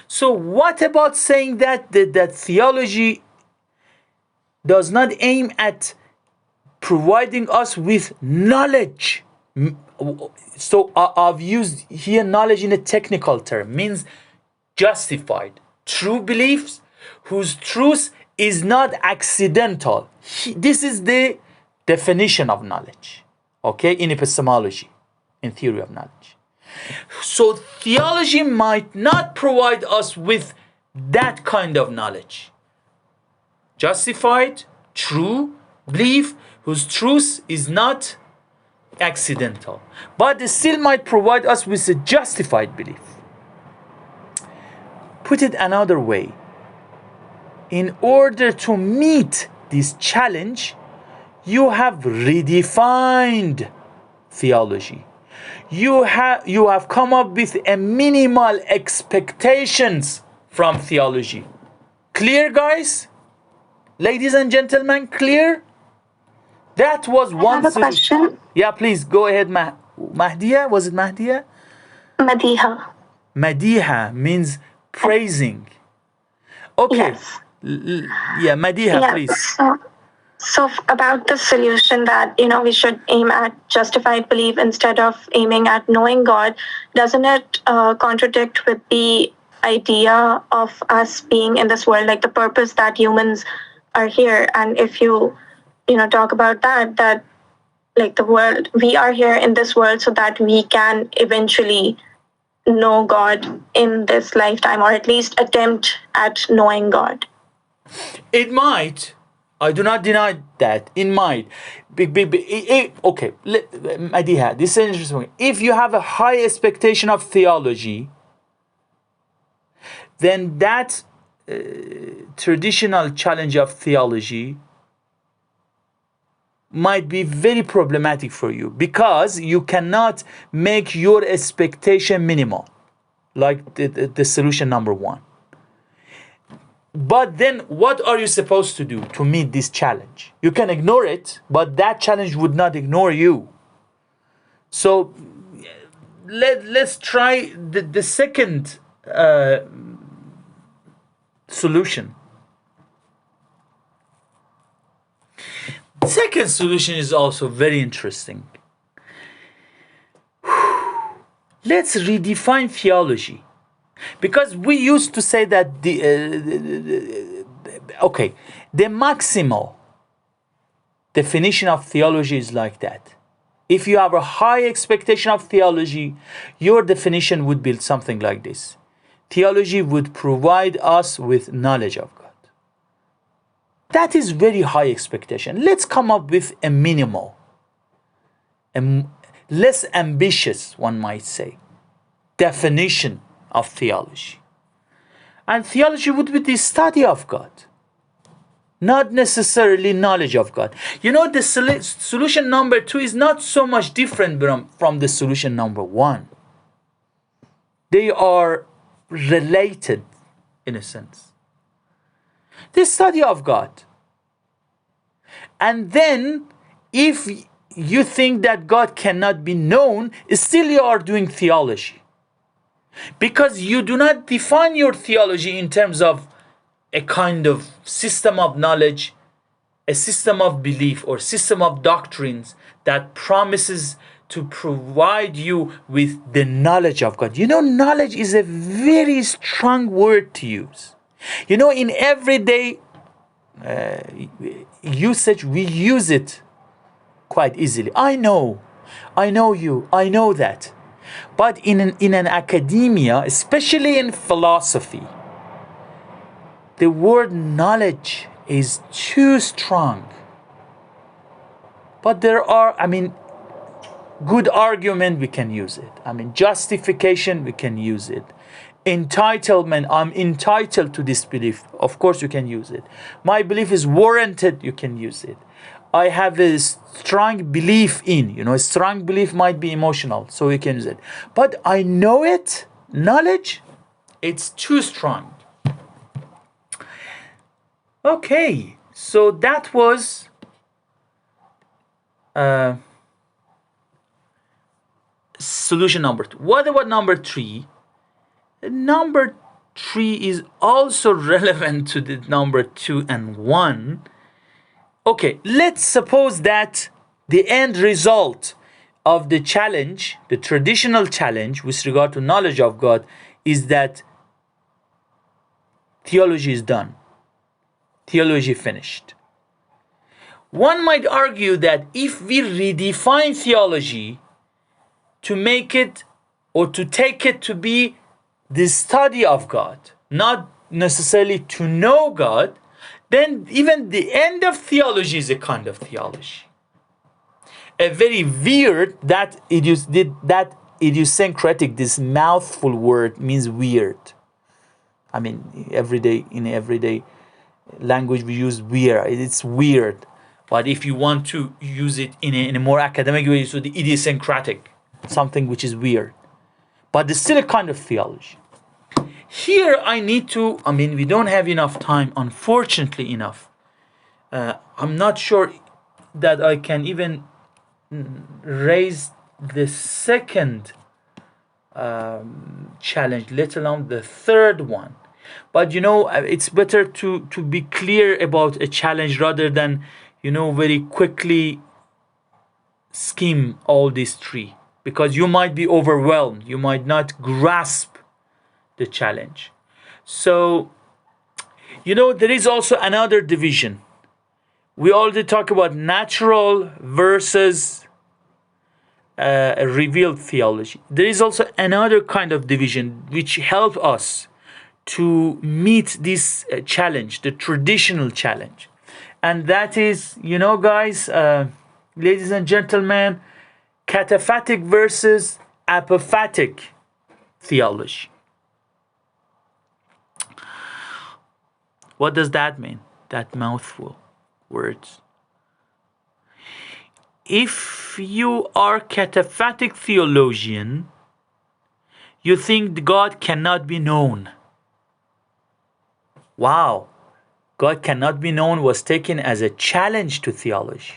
So what about saying that theology does not aim at providing us with knowledge? So I've used here knowledge in a technical term, means justified, true beliefs whose truth is not accidental. This is the definition of knowledge, okay, in epistemology, in theory of knowledge. So theology might not provide us with that kind of knowledge. Justified, true belief whose truth is not accidental, but it still might provide us with a justified belief. Put it another way, in order to meet this challenge, you have redefined theology. You have come up with a minimal expectations from theology. Clear, guys? Ladies and gentlemen, clear? That was one I have a question. Yeah, please go ahead. Mahdiya, was it Mahdiya? Madiha. Madiha means praising. Okay. Yes. Yeah, Madiha, please. So about the solution that, we should aim at justified belief instead of aiming at knowing God, doesn't it contradict with the idea of us being in this world, like the purpose that humans are here? And if you talk about that like the world, we are here in this world so that we can eventually know God in this lifetime, or at least attempt at knowing God. It might. I do not deny that. It might. Okay, Madiha, this is interesting. If you have a high expectation of theology, then that traditional challenge of theology might be very problematic for you, because you cannot make your expectation minimal, like the solution number one. But then what are you supposed to do to meet this challenge? You can ignore it, but that challenge would not ignore you. So let's try the second solution. Second solution is also very interesting. Let's redefine theology. Because we used to say that the maximal definition of theology is like that. If you have a high expectation of theology, your definition would be something like this. Theology would provide us with knowledge of God. That is very high expectation. Let's come up with a minimal, less ambitious, one might say, definition of theology. And theology would be the study of God, not necessarily knowledge of God. The solution number 2 is not so much different from the solution number 1. They are related in a sense. The study of God, And then if you think that God cannot be known, still you are doing theology. Because you do not define your theology in terms of a kind of system of knowledge, a system of belief, or system of doctrines that promises to provide you with the knowledge of God. You know, knowledge is a very strong word to use. You know, in everyday usage, we use it quite easily. I know you, I know that. But in an academia, especially in philosophy, the word knowledge is too strong. But there are, good argument, we can use it. Justification, we can use it. Entitlement, I'm entitled to this belief. Of course you can use it. My belief is warranted, you can use it. I have a strong belief in, a strong belief might be emotional, so you can use it. But I know it, knowledge, it's too strong. Okay, so that was solution number 2. What about number 3? Number 3 is also relevant to the number 2 and 1. Okay, let's suppose that the end result of the challenge, the traditional challenge with regard to knowledge of God, is that theology is done. Theology finished. One might argue that if we redefine theology to make it or to take it to be the study of God, not necessarily to know God, then even the end of theology is a kind of theology. A very weird, that idiosyncratic, this mouthful word means weird. In everyday language we use weird. It's weird. But if you want to use it in a more academic way, so the idiosyncratic, something which is weird. But it's still a kind of theology. Here I need to, we don't have enough time, unfortunately enough. I'm not sure that I can even raise the second challenge, let alone the third one. But it's better to be clear about a challenge rather than, very quickly skim all these 3. Because you might be overwhelmed. You might not grasp the challenge. So, there is also another division. We already talk about natural versus revealed theology. There is also another kind of division which help us to meet this challenge, the traditional challenge. And that is, guys, ladies and gentlemen, cataphatic versus apophatic theology. What does that mean? That mouthful words. If you are cataphatic theologian, you think God cannot be known. Wow. God cannot be known was taken as a challenge to theology.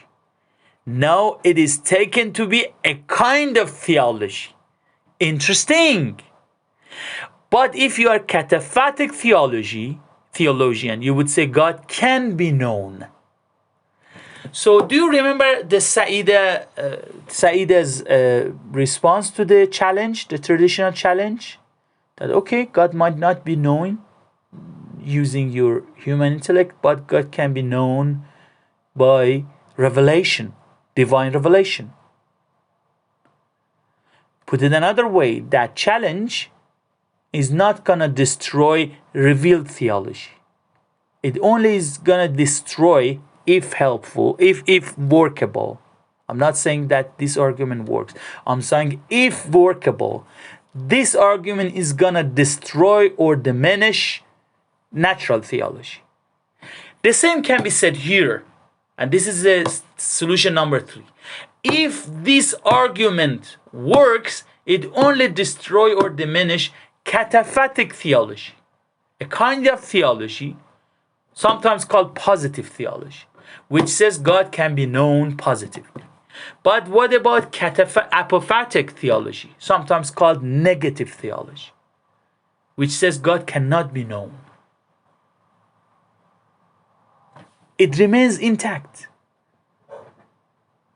Now it is taken to be a kind of theology. Interesting. But if you are cataphatic theologian, you would say God can be known. So do you remember the Sa'ida's response to the challenge, the traditional challenge? That okay, God might not be known using your human intellect, but God can be known by revelation, divine revelation. Put it another way, that challenge is not going to destroy revealed theology. It only is going to destroy if helpful, if workable. I'm not saying that this argument works. I'm saying if workable, this argument is going to destroy or diminish natural theology. The same can be said here. And this is solution number 3. If this argument works, it only destroy or diminish cataphatic theology, a kind of theology sometimes called positive theology. which says God can be known positively. But what about apophatic theology, sometimes called negative theology, which says God cannot be known? It remains intact.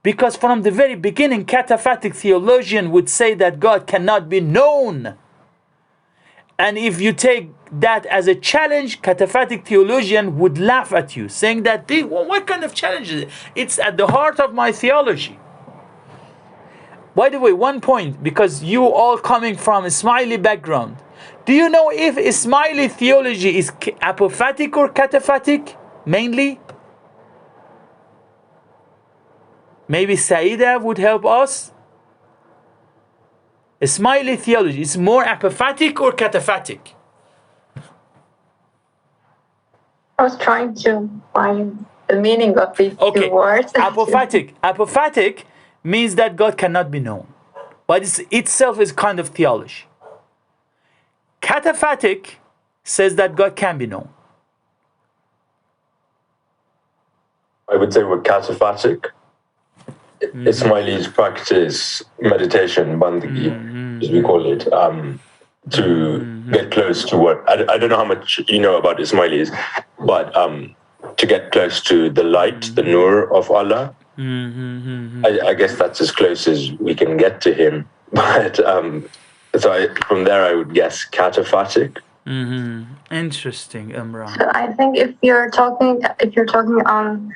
Because from the very beginning, cataphatic theologian would say that God cannot be known. And if you take that as a challenge, cataphatic theologian would laugh at you, saying that, what kind of challenge is it? It's at the heart of my theology. By the way, one point, because you all coming from a Smiley background, do you know if Ismaili theology is apophatic or cataphatic, mainly? Maybe Saida would help us. Ismaili theology is more apophatic or cataphatic? I was trying to find the meaning of these two words. Apophatic. Apophatic means that God cannot be known. But itself is kind of theology. Cataphatic says that God can be known. I would say we're cataphatic. Ismailis practice meditation, bandagi, as we call it, to get close to what, I don't know how much you know about Ismailis, but to get close to the light, the nur of Allah. I guess that's as close as we can get to him. But from there I would guess cataphatic. Interesting, Imran. So I think if you're talking on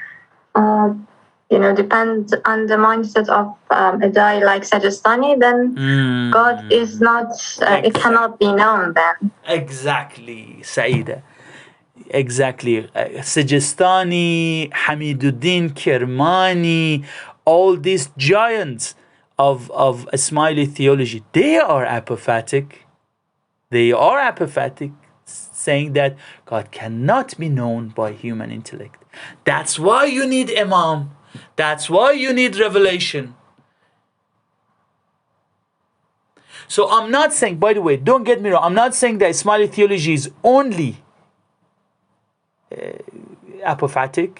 depends on the mindset of a guy like Sajistani, then God is not, it cannot be known then. Exactly, Saida. Exactly. Sajistani, Hamiduddin Kirmani, all these giants of Ismaili theology, they are apophatic. They are apophatic, saying that God cannot be known by human intellect. That's why you need Imam. That's why you need revelation. So I'm not saying, by the way, don't get me wrong, I'm not saying that Ismaili theology is only apophatic.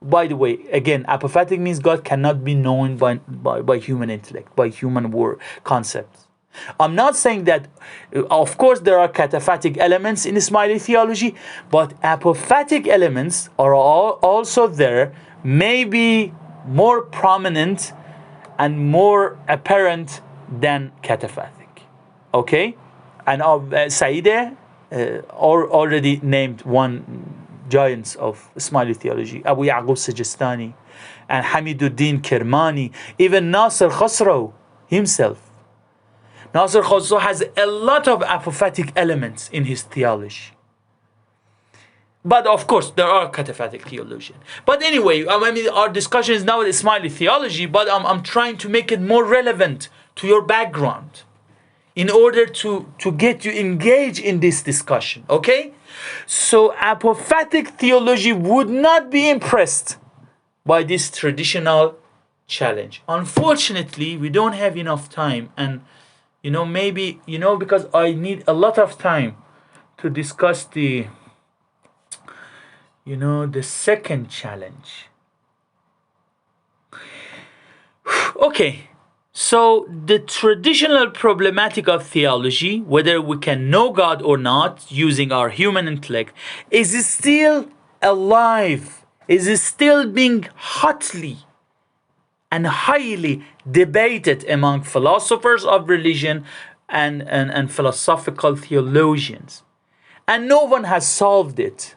By the way, again, apophatic means God cannot be known by human intellect, by human word concepts. I'm not saying that, of course, there are cataphatic elements in Ismaili theology, but apophatic elements are also there, maybe more prominent and more apparent than cataphatic. Okay? And Saida already named one giants of Ismaili theology, Abu Ya'qub Sajistani and Hamiduddin Kirmani, even Nasir Khosrow himself. Nasir Khosrow has a lot of apophatic elements in his theology. But of course, there are cataphatic theologians. But anyway, I mean, our discussion is now with Ismaili theology, but I'm trying to make it more relevant to your background in order to get you engaged in this discussion, okay? So apophatic theology would not be impressed by this traditional challenge. Unfortunately, we don't have enough time, and maybe because I need a lot of time to discuss the second challenge. Okay, so the traditional problematic of theology, whether we can know God or not using our human intellect, is still alive, is still being hotly and highly debated among philosophers of religion and philosophical theologians. And no one has solved it.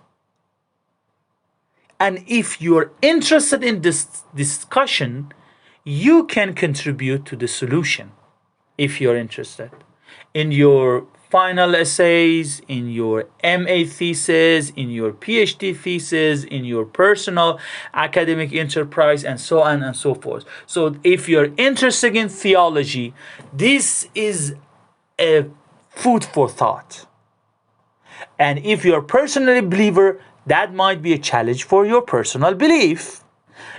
And if you're interested in this discussion, you can contribute to the solution if you're interested. In your final essays, in your MA thesis, in your PhD thesis, in your personal academic enterprise, and so on and so forth. So if you're interested in theology, this is a food for thought. And if you're personally a believer, that might be a challenge for your personal belief.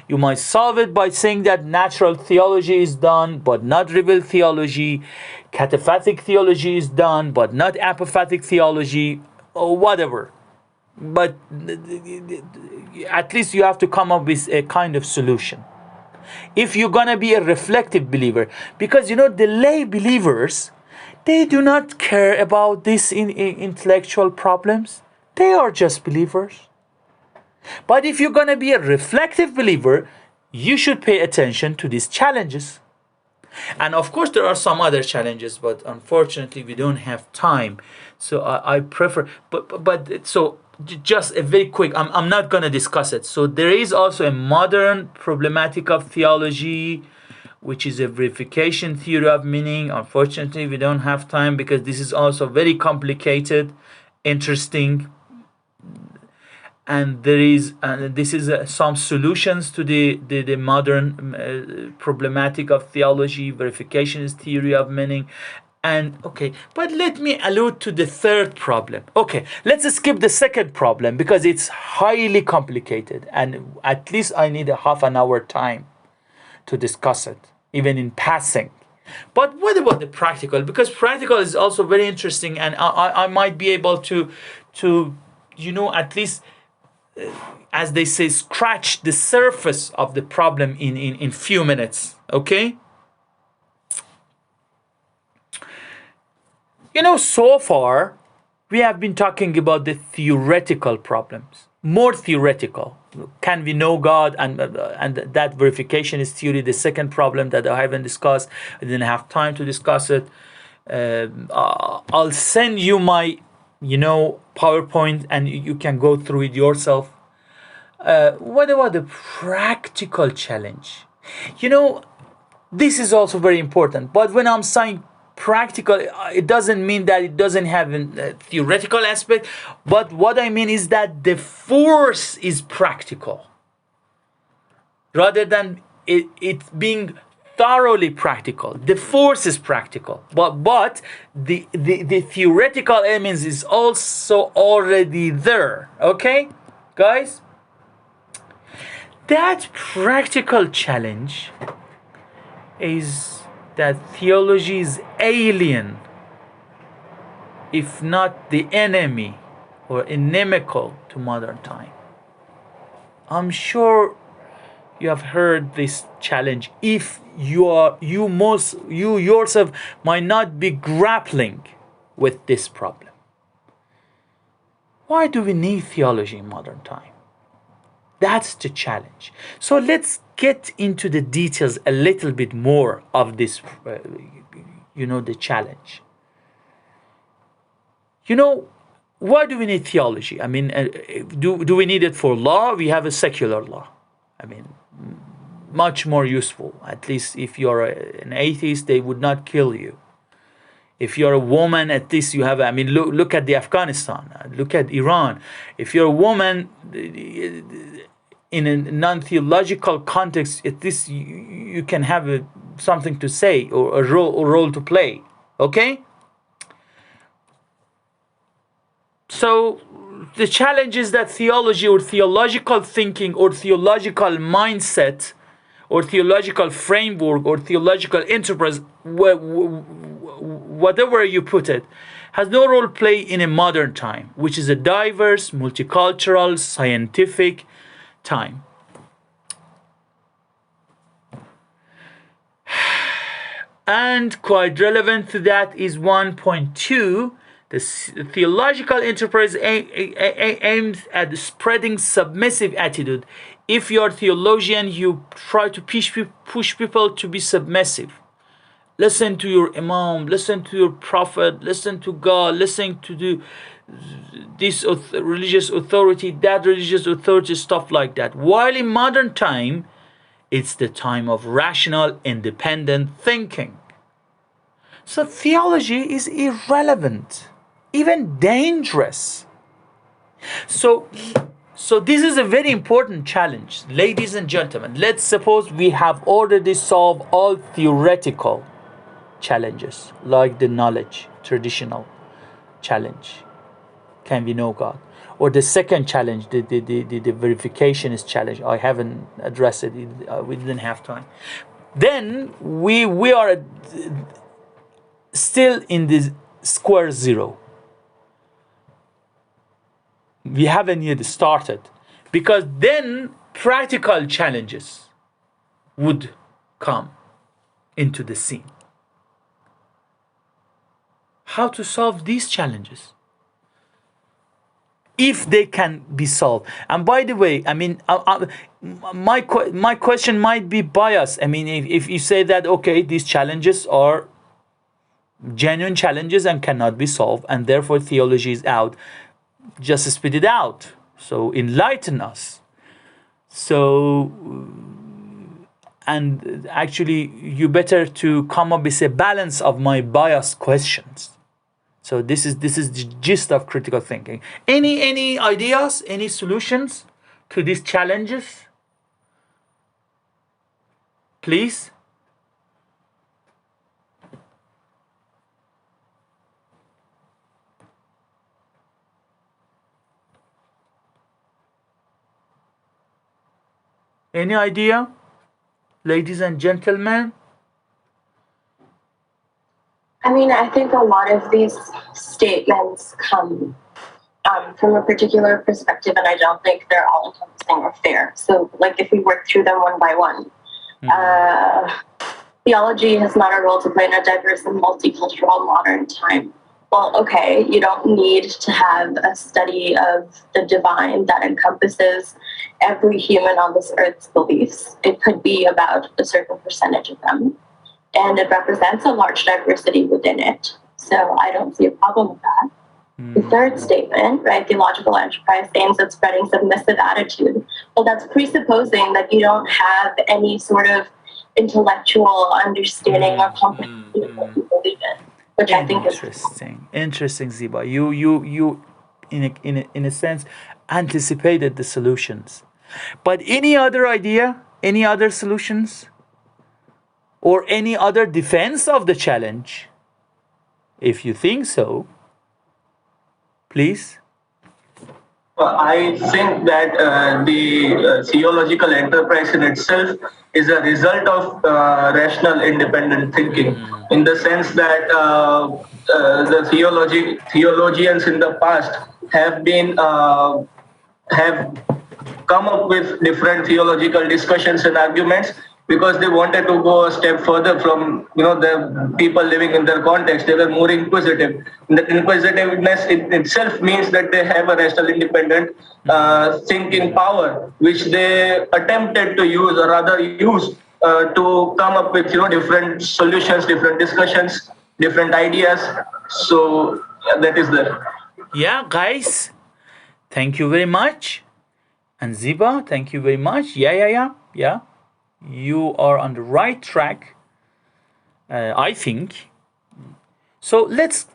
You might solve it by saying that natural theology is done, but not revealed theology. Cataphatic theology is done, but not apophatic theology, or whatever. but at least you have to come up with a kind of solution. If you're gonna be a reflective believer, because the lay believers, they do not care about these intellectual problems. They are just believers. But if you're gonna be a reflective believer, you should pay attention to these challenges. And of course, there are some other challenges, but unfortunately, we don't have time. So I prefer, just a very quick, I'm not going to discuss it. So there is also a modern problematic of theology, which is a verification theory of meaning. Unfortunately, we don't have time because this is also very complicated, interesting. And this is some solutions to the modern problematic of theology. Verification is theory of meaning. And okay, but let me allude to the third problem. Okay, let's skip the second problem because it's highly complicated, and at least I need a half an hour time to discuss it, even in passing. But what about the practical? Because practical is also very interesting, and I might be able to at least, as they say, scratch the surface of the problem in few minutes. Okay. So far, we have been talking about the theoretical problems, more theoretical. Can we know God? And that verification is theory. The second problem that I haven't discussed, I didn't have time to discuss it. I'll send you my, PowerPoint, and you can go through it yourself. What about the practical challenge? This is also very important. But when I'm saying practical, it doesn't mean that it doesn't have a theoretical aspect, but what I mean is that the force is practical rather than it being thoroughly practical. The force is practical, but the theoretical elements is also already there. Okay, guys? That practical challenge is that theology is alien, if not the enemy or inimical to modern time. I'm sure you have heard this challenge. If you yourself might not be grappling with this problem. Why do we need theology in modern time? That's the challenge. So let's get into the details a little bit more of this, the challenge. Why do we need theology? I mean, do we need it for law? We have a secular law. I mean, much more useful. At least if you're an atheist, they would not kill you. If you're a woman, at least you have, look at the Afghanistan, look at Iran. If you're a woman, in a non-theological context, at least you can have something to say or a role to play. Okay? So the challenge is that theology or theological thinking or theological mindset or theological framework or theological enterprise, whatever you put it, has no role play in a modern time, which is a diverse, multicultural, scientific time. And quite relevant to that is 1.2. The theological enterprise aims at spreading submissive attitude. If you are a theologian, you try to push people to be submissive. Listen to your imam, listen to your prophet, listen to God, listen to this religious authority, that religious authority, stuff like that. While in modern time, it's the time of rational, independent thinking. So theology is irrelevant, even dangerous. So this is a very important challenge. Ladies and gentlemen, let's suppose we have already solved all theoretical challenges, like the knowledge, traditional challenge. Can we know God? Or the second challenge, the verification is challenge. I haven't addressed it. We didn't have time. Then we are still in the square zero. We haven't yet started, because then practical challenges would come into the scene. How to solve these challenges, if they can be solved? And by the way, I mean, my question might be biased. I mean, if you say that, okay, these challenges are genuine challenges and cannot be solved, and therefore theology is out, just spit it out. So enlighten us. So, and actually, you better to come up with a balance of my biased questions. So this is the gist of critical thinking. Any ideas, any solutions to these challenges? Please. Any idea, ladies and gentlemen? I mean, I think a lot of these statements come from a particular perspective, and I don't think they're all encompassing or fair. So, like, if we work through them one by one, theology has not a role to play in a diverse and multicultural modern time. Well, okay, you don't need to have a study of the divine that encompasses every human on this earth's beliefs. It could be about a certain percentage of them, and it represents a large diversity within it. So I don't see a problem with that. The third statement, right, theological enterprise aims at spreading submissive attitude. Well, that's presupposing that you don't have any sort of intellectual understanding or comprehension of what you believe in, which I think is interesting, Ziba. You in a sense anticipated the solutions. But any other idea, any other solutions, or any other defense of the challenge? If you think so, please. Well, I think that the theological enterprise in itself is a result of rational independent thinking, in the sense that the theologians in the past have come up with different theological discussions and arguments because they wanted to go a step further from the people living in their context. They were more inquisitive. And that inquisitiveness in itself means that they have a rational independent thinking power, which they attempted to use, or rather use, to come up with different solutions, different discussions, different ideas. So that is there. Yeah, guys, thank you very much. And Ziba, thank you very much. Yeah. You are on the right track, I think. So let's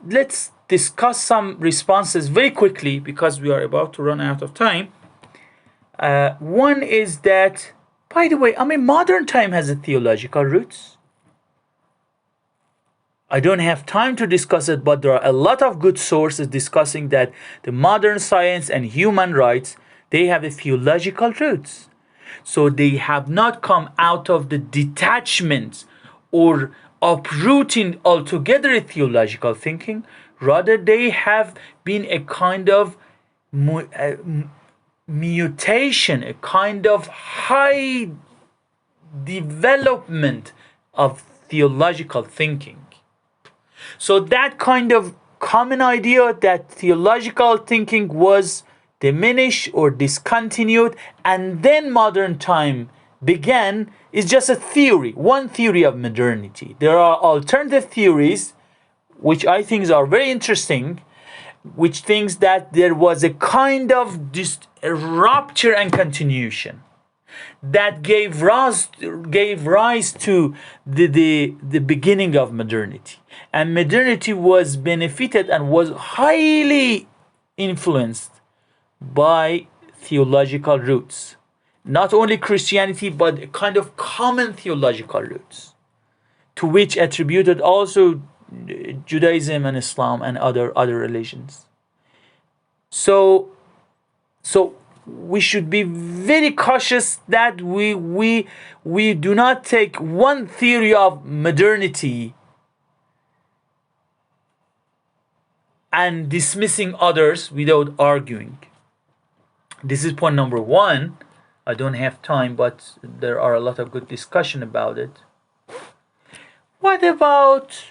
discuss some responses very quickly, because we are about to run out of time. One is that, by the way, I mean, modern time has a theological roots. I don't have time to discuss it, but there are a lot of good sources discussing that the modern science and human rights, they have a theological roots. So they have not come out of the detachment or uprooting altogether theological thinking. Rather, they have been a kind of mutation, a kind of high development of theological thinking. So that kind of common idea that theological thinking was diminished or discontinued and then modern time began is just a theory, one theory of modernity. There are alternative theories which I think are very interesting, which thinks that there was a kind of a rupture and continuation that gave rise to the beginning of modernity. And modernity was benefited and was highly influenced by theological roots. Not only Christianity, but a kind of common theological roots, to which attributed also Judaism and Islam and other religions. So we should be very cautious that we do not take one theory of modernity and dismissing others without arguing. This is point number one. I don't have time, but there are a lot of good discussion about it. What about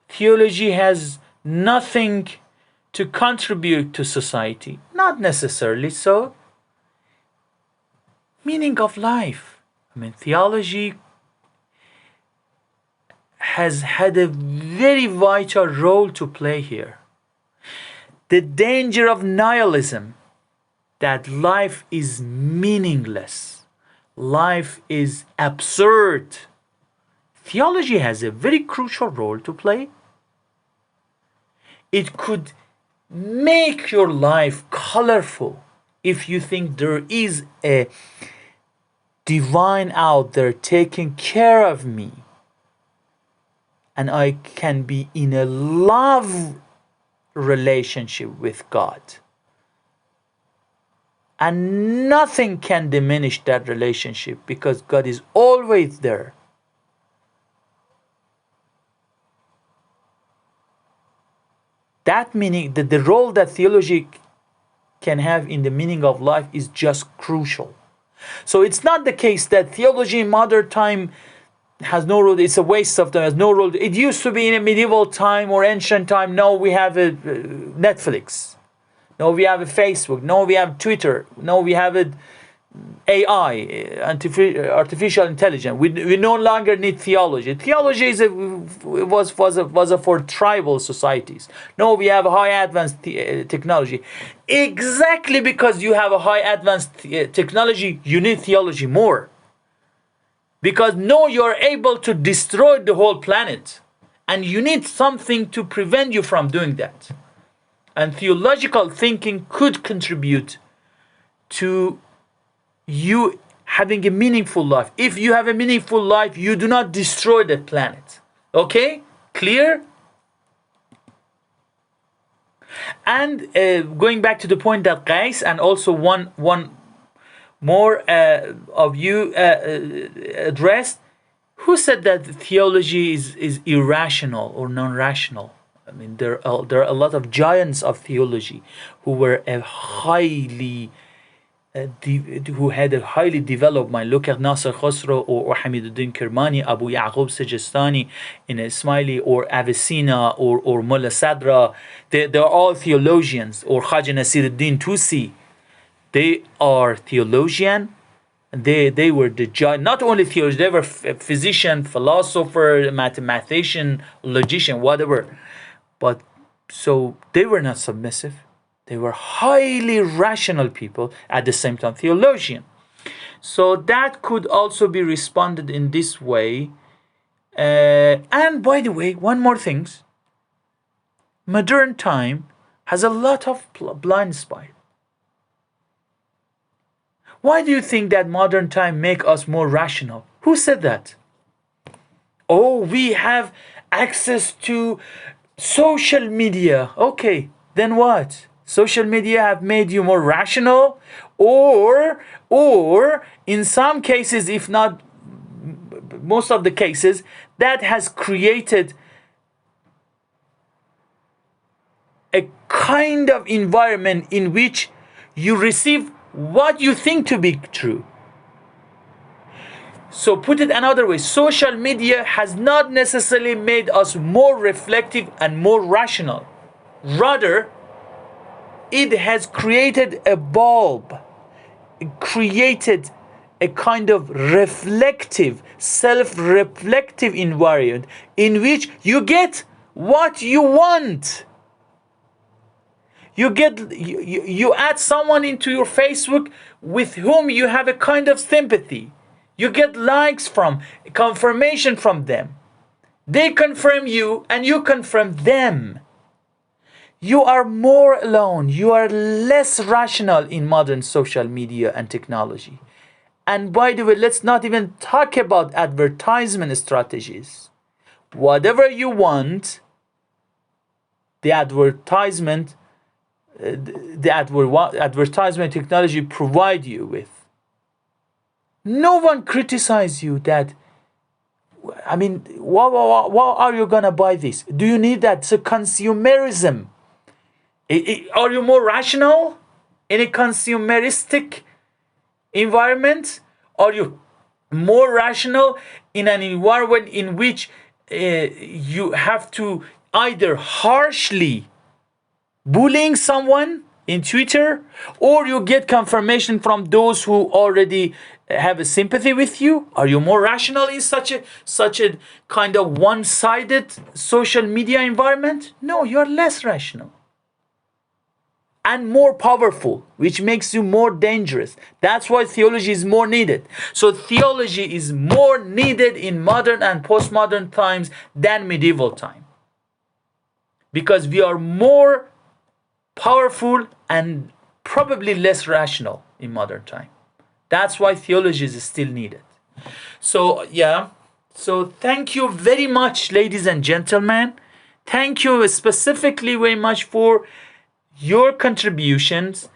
theology has nothing to contribute to society? Not necessarily so. Meaning of life. I mean, theology has had a very vital role to play here. The danger of nihilism, that life is meaningless, life is absurd. Theology has a very crucial role to play. It could make your life colorful if you think there is a divine out there taking care of me, and I can be in a love relationship with God. And nothing can diminish that relationship because God is always there. That meaning, that the role that theology can have in the meaning of life is just crucial. So it's not the case that theology in modern time has no role, it's a waste of time, has no role. It used to be in a medieval time or ancient time. Now we have a Netflix. Now we have a Facebook. Now we have Twitter. Now we have a AI, artificial intelligence. We no longer need theology. Theology was for tribal societies. Now we have high advanced technology. Exactly because you have a high advanced technology, you need theology more. Because now you are able to destroy the whole planet, and you need something to prevent you from doing that. And theological thinking could contribute to you having a meaningful life. If you have a meaningful life, you do not destroy the planet. Okay? Clear? And going back to the point that Qais and also one more of you addressed, who said that theology is irrational or non-rational? I mean, there are a lot of giants of theology who were who had a highly developed mind. Look at Nasser Khosrow or Hamiduddin Kirmani, Abu Yaqub Sijistani in Ismaili, or Avicenna or Mullah Sadra. They're all theologians, or Khaja Nasiruddin Tusi. They are theologian. They were the giant, not only theologian, they were physician, philosopher, mathematician, logician, whatever. But so they were not submissive. They were highly rational people, at the same time theologian. So that could also be responded in this way. And by the way, one more thing. Modern time has a lot of blind spots. Why do you think that modern time make us more rational? Who said that? Oh, we have access to social media. Okay, then what? Social media have made you more rational? Or in some cases, if not most of the cases, that has created a kind of environment in which you receive what you think to be true. So put it another way, social media has not necessarily made us more reflective and more rational. Rather, it has created a bulb, created a kind of reflective, self-reflective environment in which you get what you want. You add someone into your Facebook with whom you have a kind of sympathy. You get likes from, confirmation from them. They confirm you and you confirm them. You are more alone. You are less rational in modern social media and technology. And by the way, let's not even talk about advertisement strategies. Whatever you want, the advertisement technology provide you with. No one criticizes you that, I mean, why are you gonna buy this? Do you need that? So consumerism. Are you more rational? in a consumeristic environment? Are you more rational in an environment in which you have to either harshly bullying someone in Twitter, or you get confirmation from those who already have a sympathy with you? Are you more rational in such a kind of one-sided social media environment? No, you're less rational and more powerful, which makes you more dangerous. That's why theology is more needed. So theology is more needed in modern and postmodern times than medieval time, because we are more powerful and probably less rational in modern time. That's why theology is still needed. So yeah, so thank you very much, ladies and gentlemen. Thank you specifically very much for your contributions,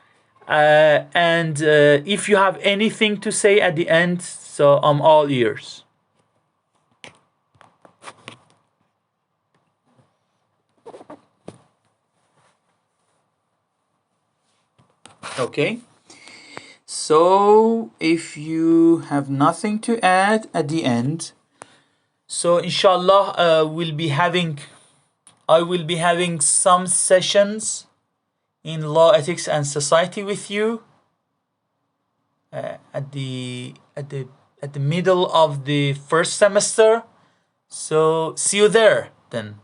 and if you have anything to say at the end, so I'm all ears. Okay, so if you have nothing to add at the end, so inshallah I will be having some sessions in law, ethics and society with you at the middle of the first semester. So see you there then.